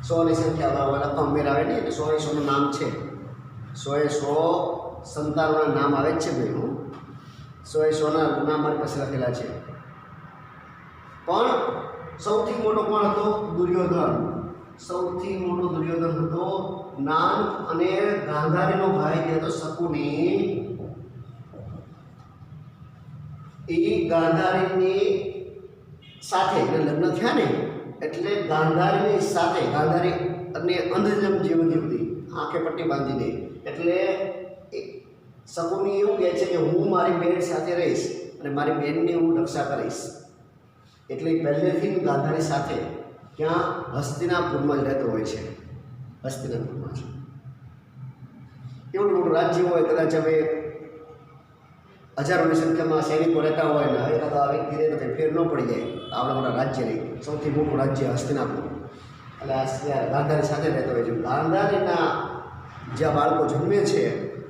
100ની સંખ્યા રકમ મેળવે નહીં એટલે 100 એ 100નું નામ છે. 100 એ 100 સંતાનોના નામ આવે જ છે ભાઈ. હું 100 એ 100ના નામ મારી પાસે લખેલા છે. પણ સૌથી મોટો કોણ હતો? દુર્યોધન. સૌથી મોટો દુર્યોધન હતો. નાન અને ગાંધારીનો ભાઈ જે હતો શકુની, એ ગાંધારીની સાથે લગ્ન થયા ને એટલે ગાંધારીની સાથે, ગાંધારી અને અંધજમ જીવતી હતી આંખે પટ્ટી બાંધીને, એટલે શકુની એવું કહે છે કે હું મારી બેન સાથે રહીશ અને મારી બેનની હું રક્ષા કરીશ. એટલે પહેલેથી ગાંધારી સાથે ક્યાં હસ્તિનાપુરમાં જ રહેતો હોય છે. હસ્તિનાપુરમાં છે. એવું મોટું રાજ્ય હોય, કદાચ હવે હજારોની સંખ્યામાં સૈનિકો રહેતા હોય ને હવે તો આવી ધીરે તો ફેર ન પડી જાય. આપણા મોટા રાજ્ય નહીં, સૌથી મોટું રાજ્ય હસ્તિનાપુર, એટલે આ ગાંધારી સાથે રહેતો હોય છે. ગાંધારીના જ્યાં બાળકો જન્મે છે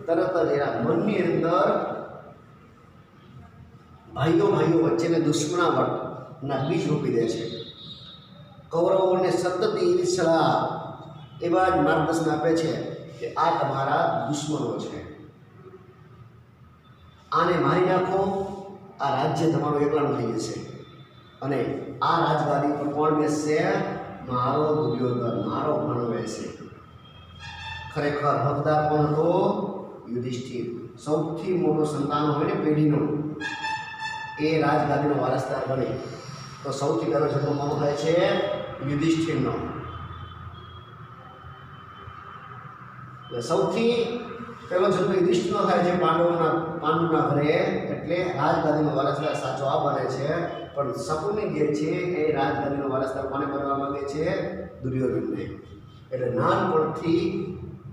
તરત જ એના મનની અંદર ભાઈઓ વચ્ચેને દુશ્મનાવટના બીજ રોપી દે છે. કૌરવોને સતત એવી સલાહ, એવા જ માર્ગદર્શન આપે છે કે આ તમારા દુશ્મનો છે, આને મારી નાખો, આ રાજ્ય તમારું એકલાનું થઈ જશે અને આ રાજગાદી પર કોણ બેસશે? મારો દુર્યોધન, મારો ભાણો બેસશે. ખરેખર હકદાર કોણ હતો? યુધિષ્ઠિર. સૌથી મોટો સંતાન હોય ને પેઢીનો, એ રાજગાદીનો વારસદાર બને તો સૌથી પહેલો જન્મ કોનો થાય છે? યુધિષ્ઠિરનો. સૌથી પહેલો જન્મ યુધિષ્ઠિરનો થાય છે પાંડુના ઘરે, એટલે રાજગાદીનો વારસદાર સાચો આ બને છે. પણ શકુની જે છે એ રાજગાદીનો વારસદાર કોને કરવા માંગે છે? દુર્યોધનને. એટલે નાનપણથી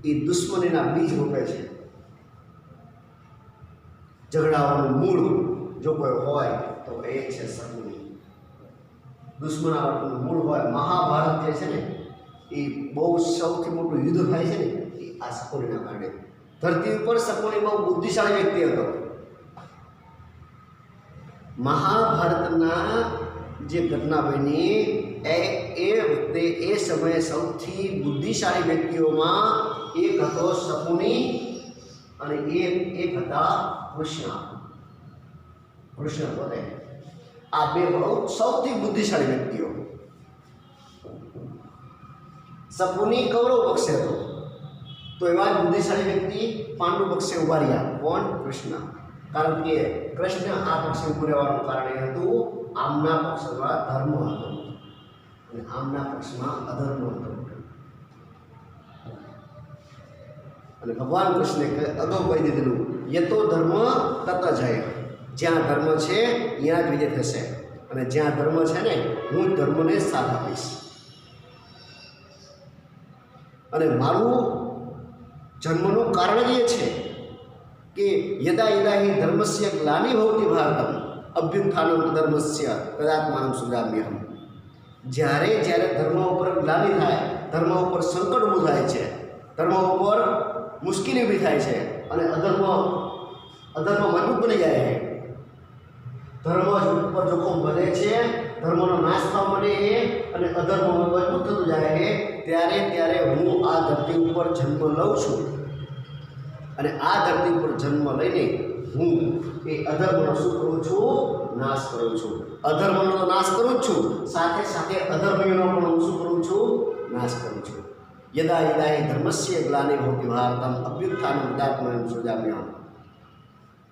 એ દુશ્મનીના બીજ રોપે છે. ઝઘડાઓનું મૂળ જો કોઈ હોય તો એ છે શકુની. દુશ્મનાવટનું મૂળ હોય. મહાભારત જે છે ને એ બહુ સૌથી મોટું યુદ્ધ થાય છે ને એ આ શકુનીના કારણે. ધરતી ઉપર શકુની બહુ બુદ્ધિશાળી વ્યક્તિ હતો. મહાભારતના જે ઘટના બની એ વખતે એ સમયે સૌથી બુદ્ધિશાળી વ્યક્તિઓમાં એક હતો શકુની અને એક હતા કૃષ્ણ પોતે. આ બે સૌથી બુદ્ધિશાળી વ્યક્તિઓ. શકુની કૌરવ પક્ષે હતો તો એવા જ બુદ્ધિશાળી વ્યક્તિ પાંડુ પક્ષે ઉભા રહ્યા. કોણ? કૃષ્ણ. કારણ કે કૃષ્ણ આ પક્ષે ઉભું રહેવાનું કારણ એ હતું આમના પક્ષમાં ધર્મ હતો અને આમના પક્ષમાં અધર્મ હતો. અને ભગવાન કૃષ્ણે અગાઉ કહી દીધેલું યતો ધર્મ તત જય. જ્યાં ધર્મ છે ત્યાં જ વિજય થશે અને જ્યાં ધર્મ છે ને હું ધર્મને સાથ આપીશ. અને મારું જન્મનું કારણ એ છે કે યદા યદા હિ ધર્મસ્ય ગ્લાનિ ભવતિ ભારતમ અભ્યુત્થાનમ ધર્મસ્ય તદાત્માનં સૃજામ્યહમ. જ્યારે ધર્મ ઉપર ગ્લાનિ થાય, ધર્મ ઉપર સંકટ ઊભું થાય છે, ધર્મ ઉપર મુશ્કેલી ઊભી થાય છે અને અધર્મ મજબૂત બની જાય છે, ધર્મ ઉપર જોખમ વધે છે, ધર્મનો નાશ થવા માંડે છે અને અધર્મ મજબૂત થતું જાય છે, ત્યારે હું આ ધરતી ઉપર જન્મ લઉં છું અને આ ધરતી ઉપર જન્મ લઈને હું એ અધર્મનો શું કરું છું? નાશ કરું છું. અધર્મનો તો નાશ કરું છું, સાથે સાથે અધર્મીનો પણ હું શું કરું છું? નાશ કરું છું. યદા યદા હિ ધર્મસ્ય ગ્લાનિ ભવતિ ભારતમ અભ્યુત્થાનમ તદાત્માનં સૃજામ્યહમ.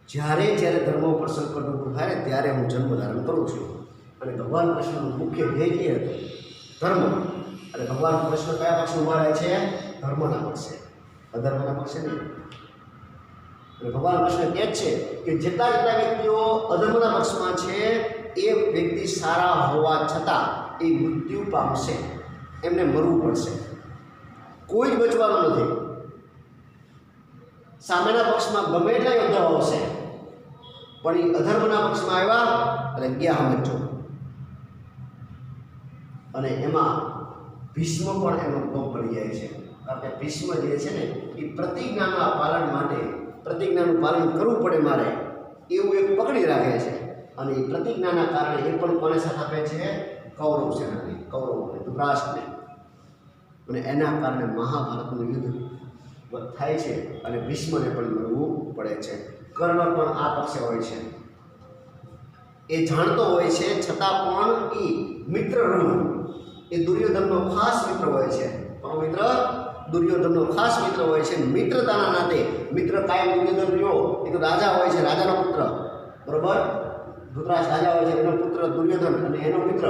જ્યારે ધર્મ ઉપર સંકટ ઊભું થાય ત્યારે હું જન્મ ધારણ કરું છું. અને ભગવાન કૃષ્ણનું મુખ્ય ધ્યેય હતું ધર્મ. અને ભગવાન કૃષ્ણ કયા પક્ષે ઉભા રહે છે? ધર્મના પક્ષે, અધર્મના પક્ષે નહીં. અને ભગવાન કૃષ્ણ કહે છે કે જેટલા વ્યક્તિઓ અધર્મના પક્ષમાં છે એ વ્યક્તિ સારા હોવા છતાં એ મૃત્યુ પામશે, એમને મરવું પડશે, કોઈ જ બચવાનું નથી. સામેના પક્ષમાં ગમે એટલા યોદ્ધાઓ હશે પણ એ અધર્મના પક્ષમાં આવ્યા અને ગયા સમજો. અને એમાં ભીષ્મ પણ એનો ભોગ પડી જાય છે. કારણ કે ભીષ્મ જે છે ને એ પ્રતિજ્ઞાના પાલન માટે, પ્રતિજ્ઞાનું પાલન કરવું પડે મારે એવું એક પકડી રાખે છે. અને એ પ્રતિજ્ઞાના કારણે એ પણ કોને સાથ આપે છે? કૌરવ સેનાને, કૌરવોને, ધૃતરાષ્ટ્રને. અને એના કારણે મહાભારતનું યુદ્ધ થાય છે અને ભીષ્મને પણ મરવું પડે છે. કર્ણ પણ આ પક્ષે હોય છે, એ જાણતો હોય છે છતાં પણ એ મિત્ર ઋણ, એ દુર્યોધનનો ખાસ મિત્ર હોય છે. પણ મિત્ર દુર્યોધનનો ખાસ મિત્ર હોય છે. મિત્રતાના નાતે મિત્ર કાયમ દુર્યોધન રહ્યો, એ તો રાજા હોય છે, રાજાનો પુત્ર, બરોબર. ધૃતરાષ્ટ્ર રાજા હોય છે, એનો પુત્ર દુર્યોધન અને એનો મિત્ર,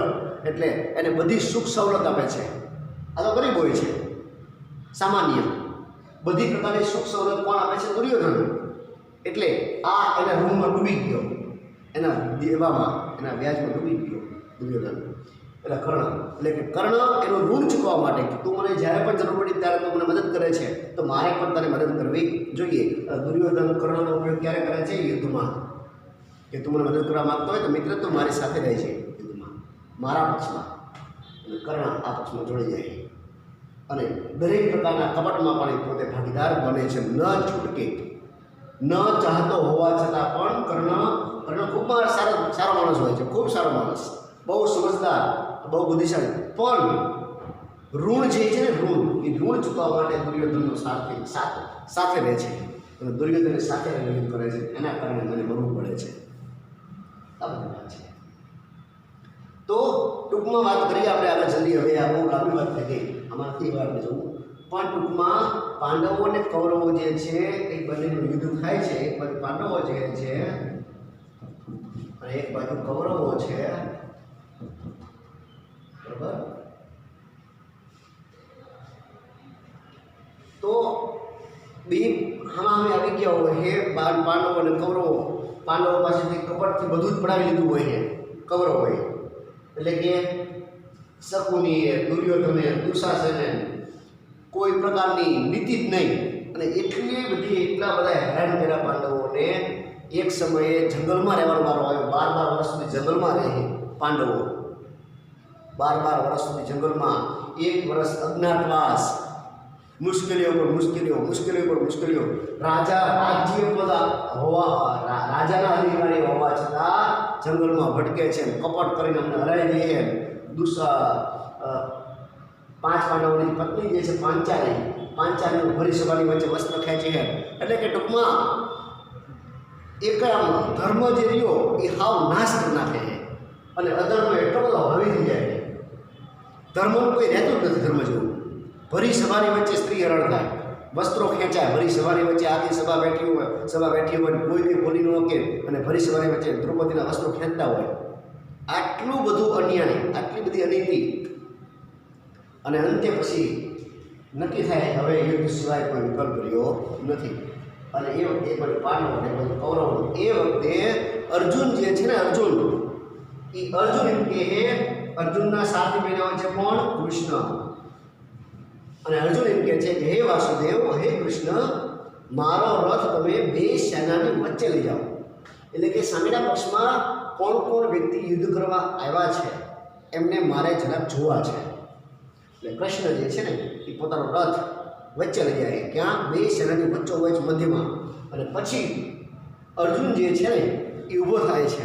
એટલે એને બધી સુખ સવલત આપે છે. આ તો ગરીબ હોય છે, સામાન્ય બધી પ્રકારની સુખ સવલત કોણ આપે છે? દુર્યોધન. એટલે આ એના રૂમમાં ડૂબી ગયો, એના દેવામાં, એના વ્યાજમાં ડૂબી ગયો દુર્યોધન. એટલે કર્ણ, એટલે કે કર્ણ એનું ઋણ ચૂકવવા માટે કે તું મને જ્યારે પણ જરૂર પડી ત્યારે તું મને મદદ કરે છે, તો મારે પણ તને મદદ કરવી જોઈએ. દુર્યોધન કર્ણનો ઉપયોગ ક્યારે કરે છે? યુદ્ધમાં. કે તું મને મદદ કરવા માગતો હોય તો મિત્ર તું મારી સાથે રહે છે યુદ્ધમાં, મારા પક્ષમાં. અને કર્ણ આ પક્ષમાં જોડી જાય અને દરેક પ્રકારના કપટમાં પણ પોતે ભાગીદાર બને છે. ન છૂટકે, ન ચાહતો હોવા છતાં પણ કર્ણ ખૂબ સારો માણસ હોય છે, ખૂબ સારો માણસ, બહુ સમજદાર, બહુ બુદ્ધિશાળી. પણ ઋણ જે છે ને, ઋણ, એ ઋણ ચૂકવવા માટે દુર્યોધનનો સાથે રહે છે અને દુર્યોધનની સાથે રહીને કરે છે. એના કારણે મને મરવું પડે છે. આ બધી વાત છે. તો ટૂંકમાં વાત કરીએ આપણે આગળ જલ્દી. હવે આ બહુ લાંબી વાત થઈ ગઈ, આમાંથી વાત જવું. પણ ટૂંકમાં પાંડવો અને કૌરવો જે છે એ બંનેનું યુદ્ધ થાય છે. એક બાજુ પાંડવો જે છે અને એક બાજુ કૌરવો છે, બરાબર. તો બે સામે આવી ગયા હોય હે પાંડવો અને કૌરવો. પાંડવો પાસેથી કપટથી બધું જ પડાવી લીધું હોય છે કૌરવોએ, એટલે કે શકુનીએ, દુર્યોધને, દુશાસને કોઈ પ્રકારની નીતિ જ નહીં. અને એટલા બધા હેરાન કર્યા પાંડવોને. એક સમયે જંગલમાં રહેવાનો વારો આવ્યો. 12 વર્ષ સુધી જંગલમાં રહે પાંડવો, 12 વર્ષ સુધી જંગલમાં. 1 વર્ષ અજ્ઞાતવાસ, મુશ્કેલીઓ પર મુશ્કેલીઓ. રાજાના અધિકારી હોવા છતાં જંગલમાં ભટકે છે, કપટ કરીને અમને હરાવી દઈએ. 5 પાંડવોની પત્ની જે છે પાંચાલીનું ભરી સભાની વચ્ચે વસ્ત્ર ખેંચે છે. એટલે કે ટૂંકમાં એકરામ ધર્મ જે રહ્યો એ હાવ નાશ કરી નાખે છે અને અધર્મ એટલો બધો હાવી થઈ જાય છે. ધર્મનું કોઈ રહેતું જ નથી. ધર્મ જેવું ભરી સભાની વચ્ચે સ્ત્રી હરણ થાય, વસ્ત્રો ખેંચાય. ભરી સભાની વચ્ચે આખી સભા બેઠી હોય કોઈ કંઈ બોલી ન શકે અને ભરી સભાની વચ્ચે દ્રૌપદીના વસ્ત્રો ખેંચતા હોય. આટલું બધું અન્યાય, આટલી બધી અનીતિ. અને અંતે પછી નક્કી થાય હવે યુદ્ધ સિવાય કોઈ વિકલ્પ રહ્યો નથી. અને એ વખતે પણ પાંડવો અને કૌરવો, એ વખતે અર્જુન જે છે ને, અર્જુન એમ કે અર્જુનના સાથી બન્યા હોય છે કોણ? કૃષ્ણ. અને અર્જુન એમ કહે છે કે હે વાસુદેવ, હે કૃષ્ણ, મારો રથ તમે 2 સેનાની વચ્ચે લઈ જાઓ. એટલે કે સામેના પક્ષમાં કોણ વ્યક્તિ યુદ્ધ કરવા આવ્યા છે એમને મારે જરાક જોવા છે. એટલે કૃષ્ણ જે છે ને એ પોતાનો રથ વચ્ચે લઈ જાય. ક્યાં? 2 સેનાની વચ્ચોવચ્ચ મધ્યમાં. અને પછી અર્જુન જે છે ને એ ઊભો થાય છે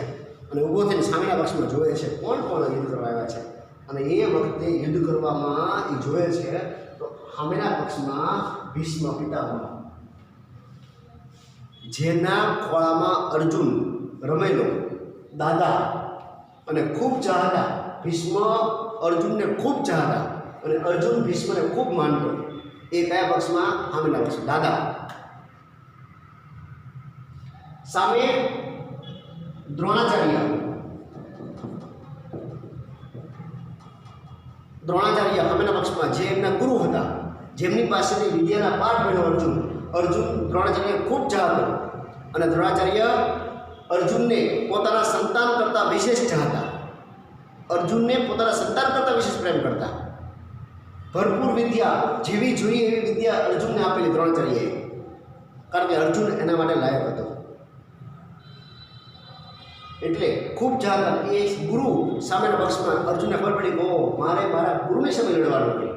અને ઊભો થઈને સામેના પક્ષમાં જોવે છે કોણ યુદ્ધ કરવા આવ્યા છે. અને એ વખતે યુદ્ધ કરવામાં એ જોવે છે તો સામેના પક્ષમાં ભીષ્મ પિતામહ, જેના ખોળામાં અર્જુન રમેલો, દાદા, અને ખૂબ ચાહતા. ભીષ્મ અર્જુનને ખૂબ ચાહતા અને અર્જુન ભીષ્મને ખૂબ માનતો. એ કયા પક્ષમાં? સામેના પક્ષમાં, દાદા. સામે દ્રોણાચાર્ય સામેના પક્ષમાં, જે એમના ગુરુ હતા, જેમની પાસેથી વિદ્યાના પાઠ મેળવ્યો અર્જુન દ્રોણાચાર્ય ખૂબ ચાહતો. અને દ્રોણાચાર્ય અર્જુનને પોતાના સંતાન કરતાં વિશેષ ચાહતા. અર્જુનને પોતાના સંતાન કરતાં વિશેષ પ્રેમ કરતા. ભરપૂર વિદ્યા, જેવી જોઈએ એવી વિદ્યા અર્જુનને આપેલી દ્રોણાચાર્યએ, કારણ કે અર્જુન એના માટે લાયક હતો. એટલે ખૂબ ચાહતા. એ ગુરુ સામેના પક્ષમાં અર્જુનને ખબર પડી કે મારે મારા ગુરુની સામે લડવાનું હોય,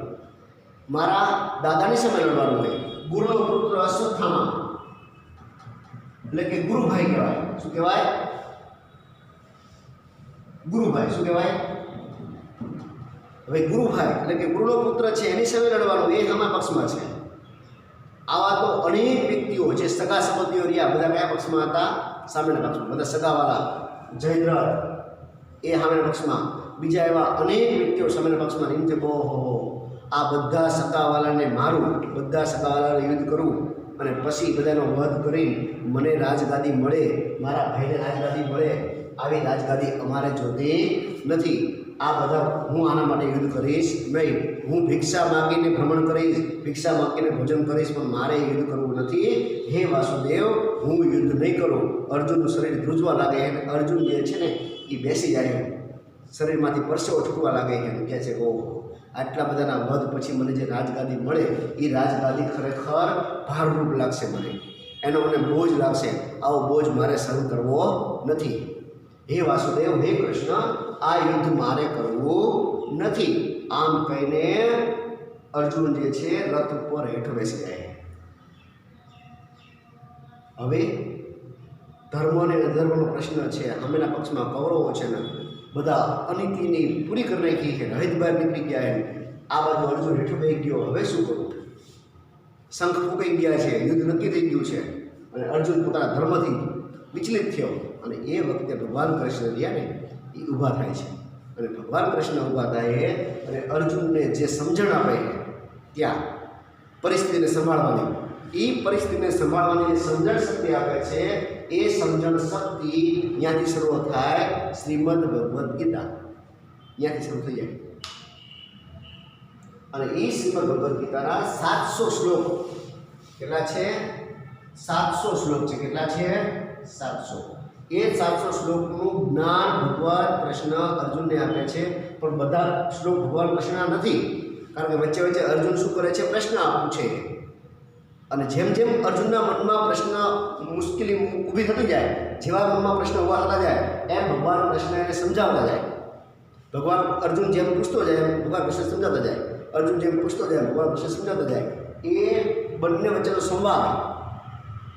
મારા દાદાની સામે લડવાનું હોય. ગુરુનો પુત્ર અશ્વત્થામા, એટલે કે ગુરુભાઈ કહેવાય. શું કહેવાય? ગુરુભાઈ. શું કહેવાય? હવે ગુરુભાઈ એટલે કે ગુરુનો પુત્ર છે એની સામે લડવાનું, એ સામા પક્ષમાં છે. આવા તો અનેક વ્યક્તિઓ જે સગા સંબંધીઓ રહ્યા બધા કયા પક્ષમાં હતા? સામેના પક્ષમાં. બધા સગાવાળા જયદ્રથ એ સામેના પક્ષમાં, બીજા એવા અનેક વ્યક્તિઓ સામેના પક્ષમાં. એમ કે ઓહો આ બધા સગાવાળાને મારું, બધા સગાવાળાને યુદ્ધ કરું અને પછી બધાનો વધ કરી મને રાજગાદી મળે, મારા ભાઈને રાજગાદી મળે, આવી રાજગાદી અમારે જોતી નથી. આ બધા હું આના માટે યુદ્ધ કરીશ નહીં. હું ભિક્ષા માગીને ભ્રમણ કરીશ, ભિક્ષા માગીને ભોજન કરીશ, પણ મારે યુદ્ધ કરવું નથી. હે વાસુદેવ, હું યુદ્ધ નહીં કરું. અર્જુનનું શરીર ધ્રુજવા લાગે અને અર્જુન જે છે ને એ બેસી જાય, શરીરમાંથી પરસેવો છૂટવા લાગે છે. કહે છે ઓહો આટલા બધાના વધ પછી મને જે રાજગાદી મળે એ રાજગાદી ખરેખર ભારરૂપ લાગશે, મને એનો મને બોજ લાગશે. આવો બોજ મારે સહન કરવો નથી. હે વાસુદેવ, હે કૃષ્ણ, આ યુદ્ધ મારે કરવું નથી. આમ કહીને અર્જુન જે છે રથ ઉપર હેઠ બેસી જાય. હવે ધર્મ અને અધર્મનો પ્રશ્ન છે. સામેના પક્ષમાં કૌરવો છે ને બધા અનીતિની પૂરી કરી નાખી છે, હદ બહાર નીકળી ગયા છે. આ બાજુ અર્જુન હેઠો બેસી ગયો. હવે શું કરવું? શંખ ફૂંકાઈ ગયા છે, યુદ્ધ નક્કી થઈ ગયું છે અને અર્જુન પોતાના ધર્મથી વિચલિત થયો. અને એ વખતે ભગવાન કૃષ્ણ રહ્યા ને એ ઊભા થાય છે. અને ભગવાન કૃષ્ણ ઊભા થાય અને અર્જુનને જે સમજણ આપે ત્યાં પરિસ્થિતિને સંભાળવાની, એ પરિસ્થિતિને સંભાળવાની જે સમજણ શક્તિ આપે છે, એ સમજણ શક્તિ ત્યાંથી શરૂ થાય. શ્રીમદ ભગવદ્ ગીતા ત્યાંથી શરૂ થઈ જાય. અને એ શ્રીમદ ભગવદ્ ગીતાના 700 શ્લોક કેટલા છે? 700 શ્લોક છે. કેટલા છે? 700. એ 700 શ્લોકનું જ્ઞાન ભગવાન કૃષ્ણ અર્જુનને આપે છે. પણ બધા શ્લોક ભગવાન કૃષ્ણના નથી, કારણ કે વચ્ચે વચ્ચે અર્જુન શું કરે છે? પ્રશ્ન પૂછે. અને જેમ જેમ અર્જુનના મનમાં પ્રશ્ન મુશ્કેલી ઊભી થતી જાય, જેવા મનમાં પ્રશ્ન ઊભા થતા જાય એમ ભગવાન કૃષ્ણ એને સમજાવતા જાય. ભગવાન અર્જુન જેમ પૂછતો જાય એમ ભગવાન કૃષ્ણ સમજાવતા જાય. અર્જુન જેમ પૂછતો જાય ભગવાન કૃષ્ણ સમજાવતા જાય. એ બંને વચ્ચેનો સંવાદ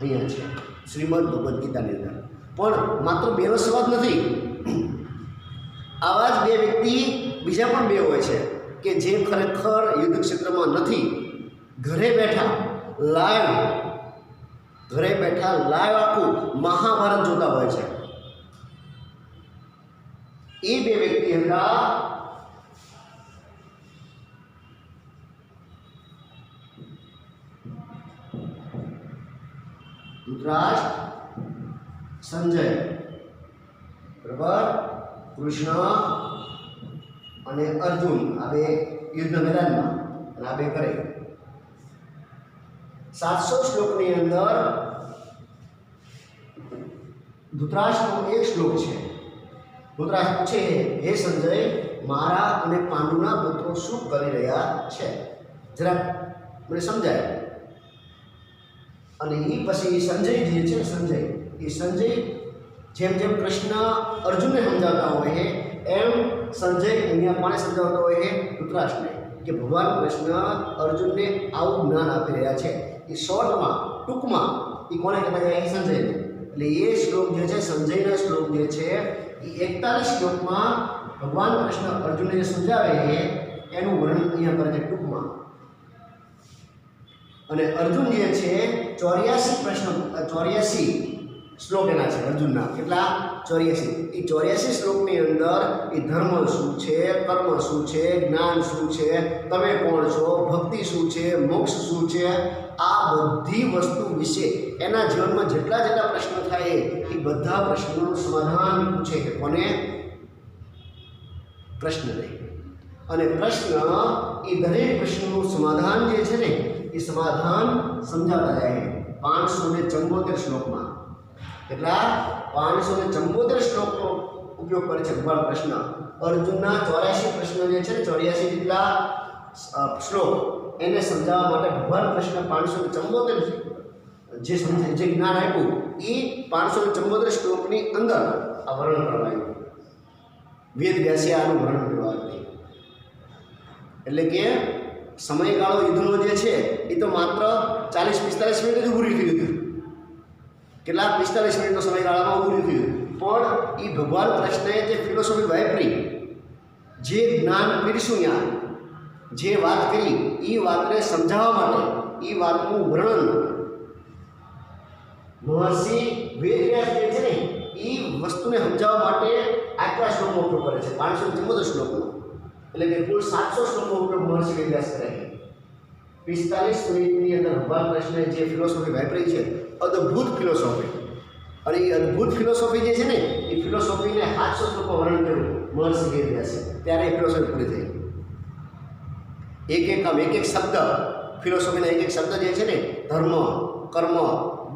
અહીંયા છે શ્રીમદ ભગવદ્ ગીતાની અંદર. પણ માત્ર બેનો સંવાદ નથી, આવા જ બે વ્યક્તિ બીજા પણ બે હોય છે કે જે ખરેખર યુદ્ધ ક્ષેત્રમાં નથી, ઘરે બેઠા લાઈવ આખું મહાભારત જોતા હોય છે. એ બે વ્યક્તિ હતા ધૃતરાષ્ટ્ર, સંજય, બરાબર, કૃષ્ણ અને અર્જુન. આ બે યુદ્ધ મેદાનમાં અને આ બે કરે. 700 શ્લોકની અંદર ધૃતરાષ્ટ્રનો એક શ્લોક છે. ધૃતરાષ્ટ્ર પૂછે, હે સંજય, મારા અને પાંડુના પુત્રો શું કરી રહ્યા છે? જરા મને સમજાય. અને એ પછી સંજય જે છે, સંજય જેમ જેમ કૃષ્ણ અર્જુનને સમજાવતા હોય એમ સંજય અહીંયા કોને સમજાવતો હોય? ધૃતરાષ્ટ્રને. કે ભગવાન કૃષ્ણ અર્જુનને આવું જ્ઞાન આપી રહ્યા છે. એ શોર્ટમાં, ટૂંકમાં એ કોને કહેતા જાય? સંજયને. એટલે એ શ્લોક જે છે, સંજયના શ્લોક જે છે, એ 41 શ્લોકમાં ભગવાન કૃષ્ણ અર્જુનને જે સમજાવે એનું વર્ણન અહીંયા કરે છે ટૂંકમાં. અને અર્જુન જે છે 84 શ્લોક એના છે અર્જુનના. કેટલા? 84. એ 84 શ્લોકની અંદર એ ધર્મ શું છે, કર્મ શું છે, જ્ઞાન શું છે, તમે કોણ છો, ભક્તિ શું છે, મોક્ષ શું છે, આ બધી વસ્તુ વિશે એના જીવનમાં જેટલા પ્રશ્નો થાય એ બધા પ્રશ્નોનું સમાધાન પૂછે કે કોને? કૃષ્ણને. અને પ્રશ્ન એ દરેક પ્રશ્નનું સમાધાન જે છે ને એ સમાધાન સમજાવતા જાય 574 શ્લોકમાં. કેટલા? 574 શ્લોકનો ઉપયોગ કરે છે ભગવાન કૃષ્ણ. અર્જુનના 84 પ્રશ્નો જે છે ને 84 જેટલા શ્લોક એને સમજાવવા માટે ભગવાન કૃષ્ણ 574 જે જ્ઞાન આપ્યું એ 574 શ્લોકની અંદર આ વર્ણન કરવા આવ્યું. વેદ વ્યાસે આનું વર્ણન કરવા આવ્યું. એટલે કે સમયગાળો યુદ્ધનો જે છે એ તો માત્ર 40-45 મિનિટ જ ઊભું રહ્યું હતું. કેટલા? 45 મિનિટનો સમયગાળામાં ઊભું રહ્યું. પણ એ ભગવાન કૃષ્ણએ જે ફિલોસોફી વાપરી, જે જ્ઞાન પીરશું ત્યાં, જે વાત કરી એ વાતને સમજાવવા માટે, એ વાતનું વર્ણન મહર્ષિ વેદવ્યાસ જે છે ને એ વસ્તુને સમજાવવા માટે આટલા શ્લોકનો ઉપયોગ કરે છે, 514 શ્લોકનો, એટલે કે કુલ 700 શ્લોકનો ઉપયોગ મહર્ષિ વેદવ્યાસ કરે છે. 45 મિનિટની અંદર ભગવાન કૃષ્ણએ જે ફિલોસોફી વાપરી છે, અદ્ભુત ફિલોસોફી, અને એ અદ્ભુત ફિલોસોફી જે છે ને એ ફિલોસોફીને 700 શ્લોકમાં વર્ણન કર્યું મહર્ષિ વેદવ્યાસે, ત્યારે એ ફિલોસોફી પૂરી થઈ. એક એક શબ્દ, ફિલોસોફીના એક શબ્દ જે છે ને, ધર્મ, કર્મ,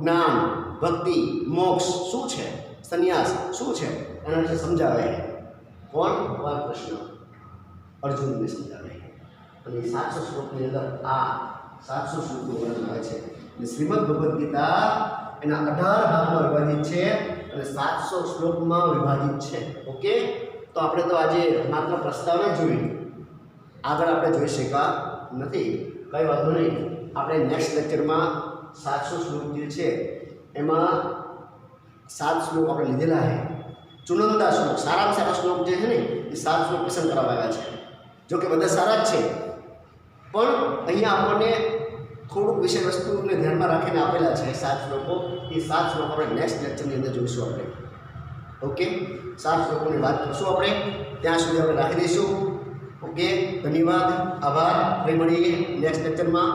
જ્ઞાન, ભક્તિ, મોક્ષ શું છે, સંન્યાસ શું છે, એના વિશે સમજાવે. કોણ? ભગવાન કૃષ્ણ અર્જુનને સમજાવે. અને 700 શ્લોકની અંદર આ 700 શ્લોકનું વર્ણન આવે છે. અને શ્રીમદ ભગવદ્ ગીતા એના 18 ભાગમાં વિભાજિત છે અને 700 શ્લોકમાં વિભાજિત છે. ઓકે, તો આપણે તો આજે માત્ર પ્રસ્તાવના જોઈ, આગળ આપણે જોઈ શક્યા નથી. કંઈ વાંધો નહીં, આપણે નેક્સ્ટ લેક્ચરમાં 700 શ્લોક જે છે એમાં 7 શ્લોક આપણે લીધેલા છે, ચુનંદા શ્લોક, સારામાં સારા શ્લોક જે છે ને એ 7 શ્લોક પસંદ કરવામાં આવ્યા છે. જો કે બધા સારા જ છે, પણ અહીંયા આપણને થોડુંક વિષય વસ્તુને ધ્યાનમાં રાખીને આપેલા છે 7 શ્લોકો. એ 7 શ્લોક આપણે નેક્સ્ટ લેક્ચરની અંદર જોઈશું આપણે. ઓકે, 7 શ્લોકોની વાત કરશું આપણે, ત્યાં સુધી આપણે રાખી દઈશું. ઓકે, ધન્યવાદ, આભાર. ફરી મળીએ નેક્સ્ટ લેક્ચરમાં.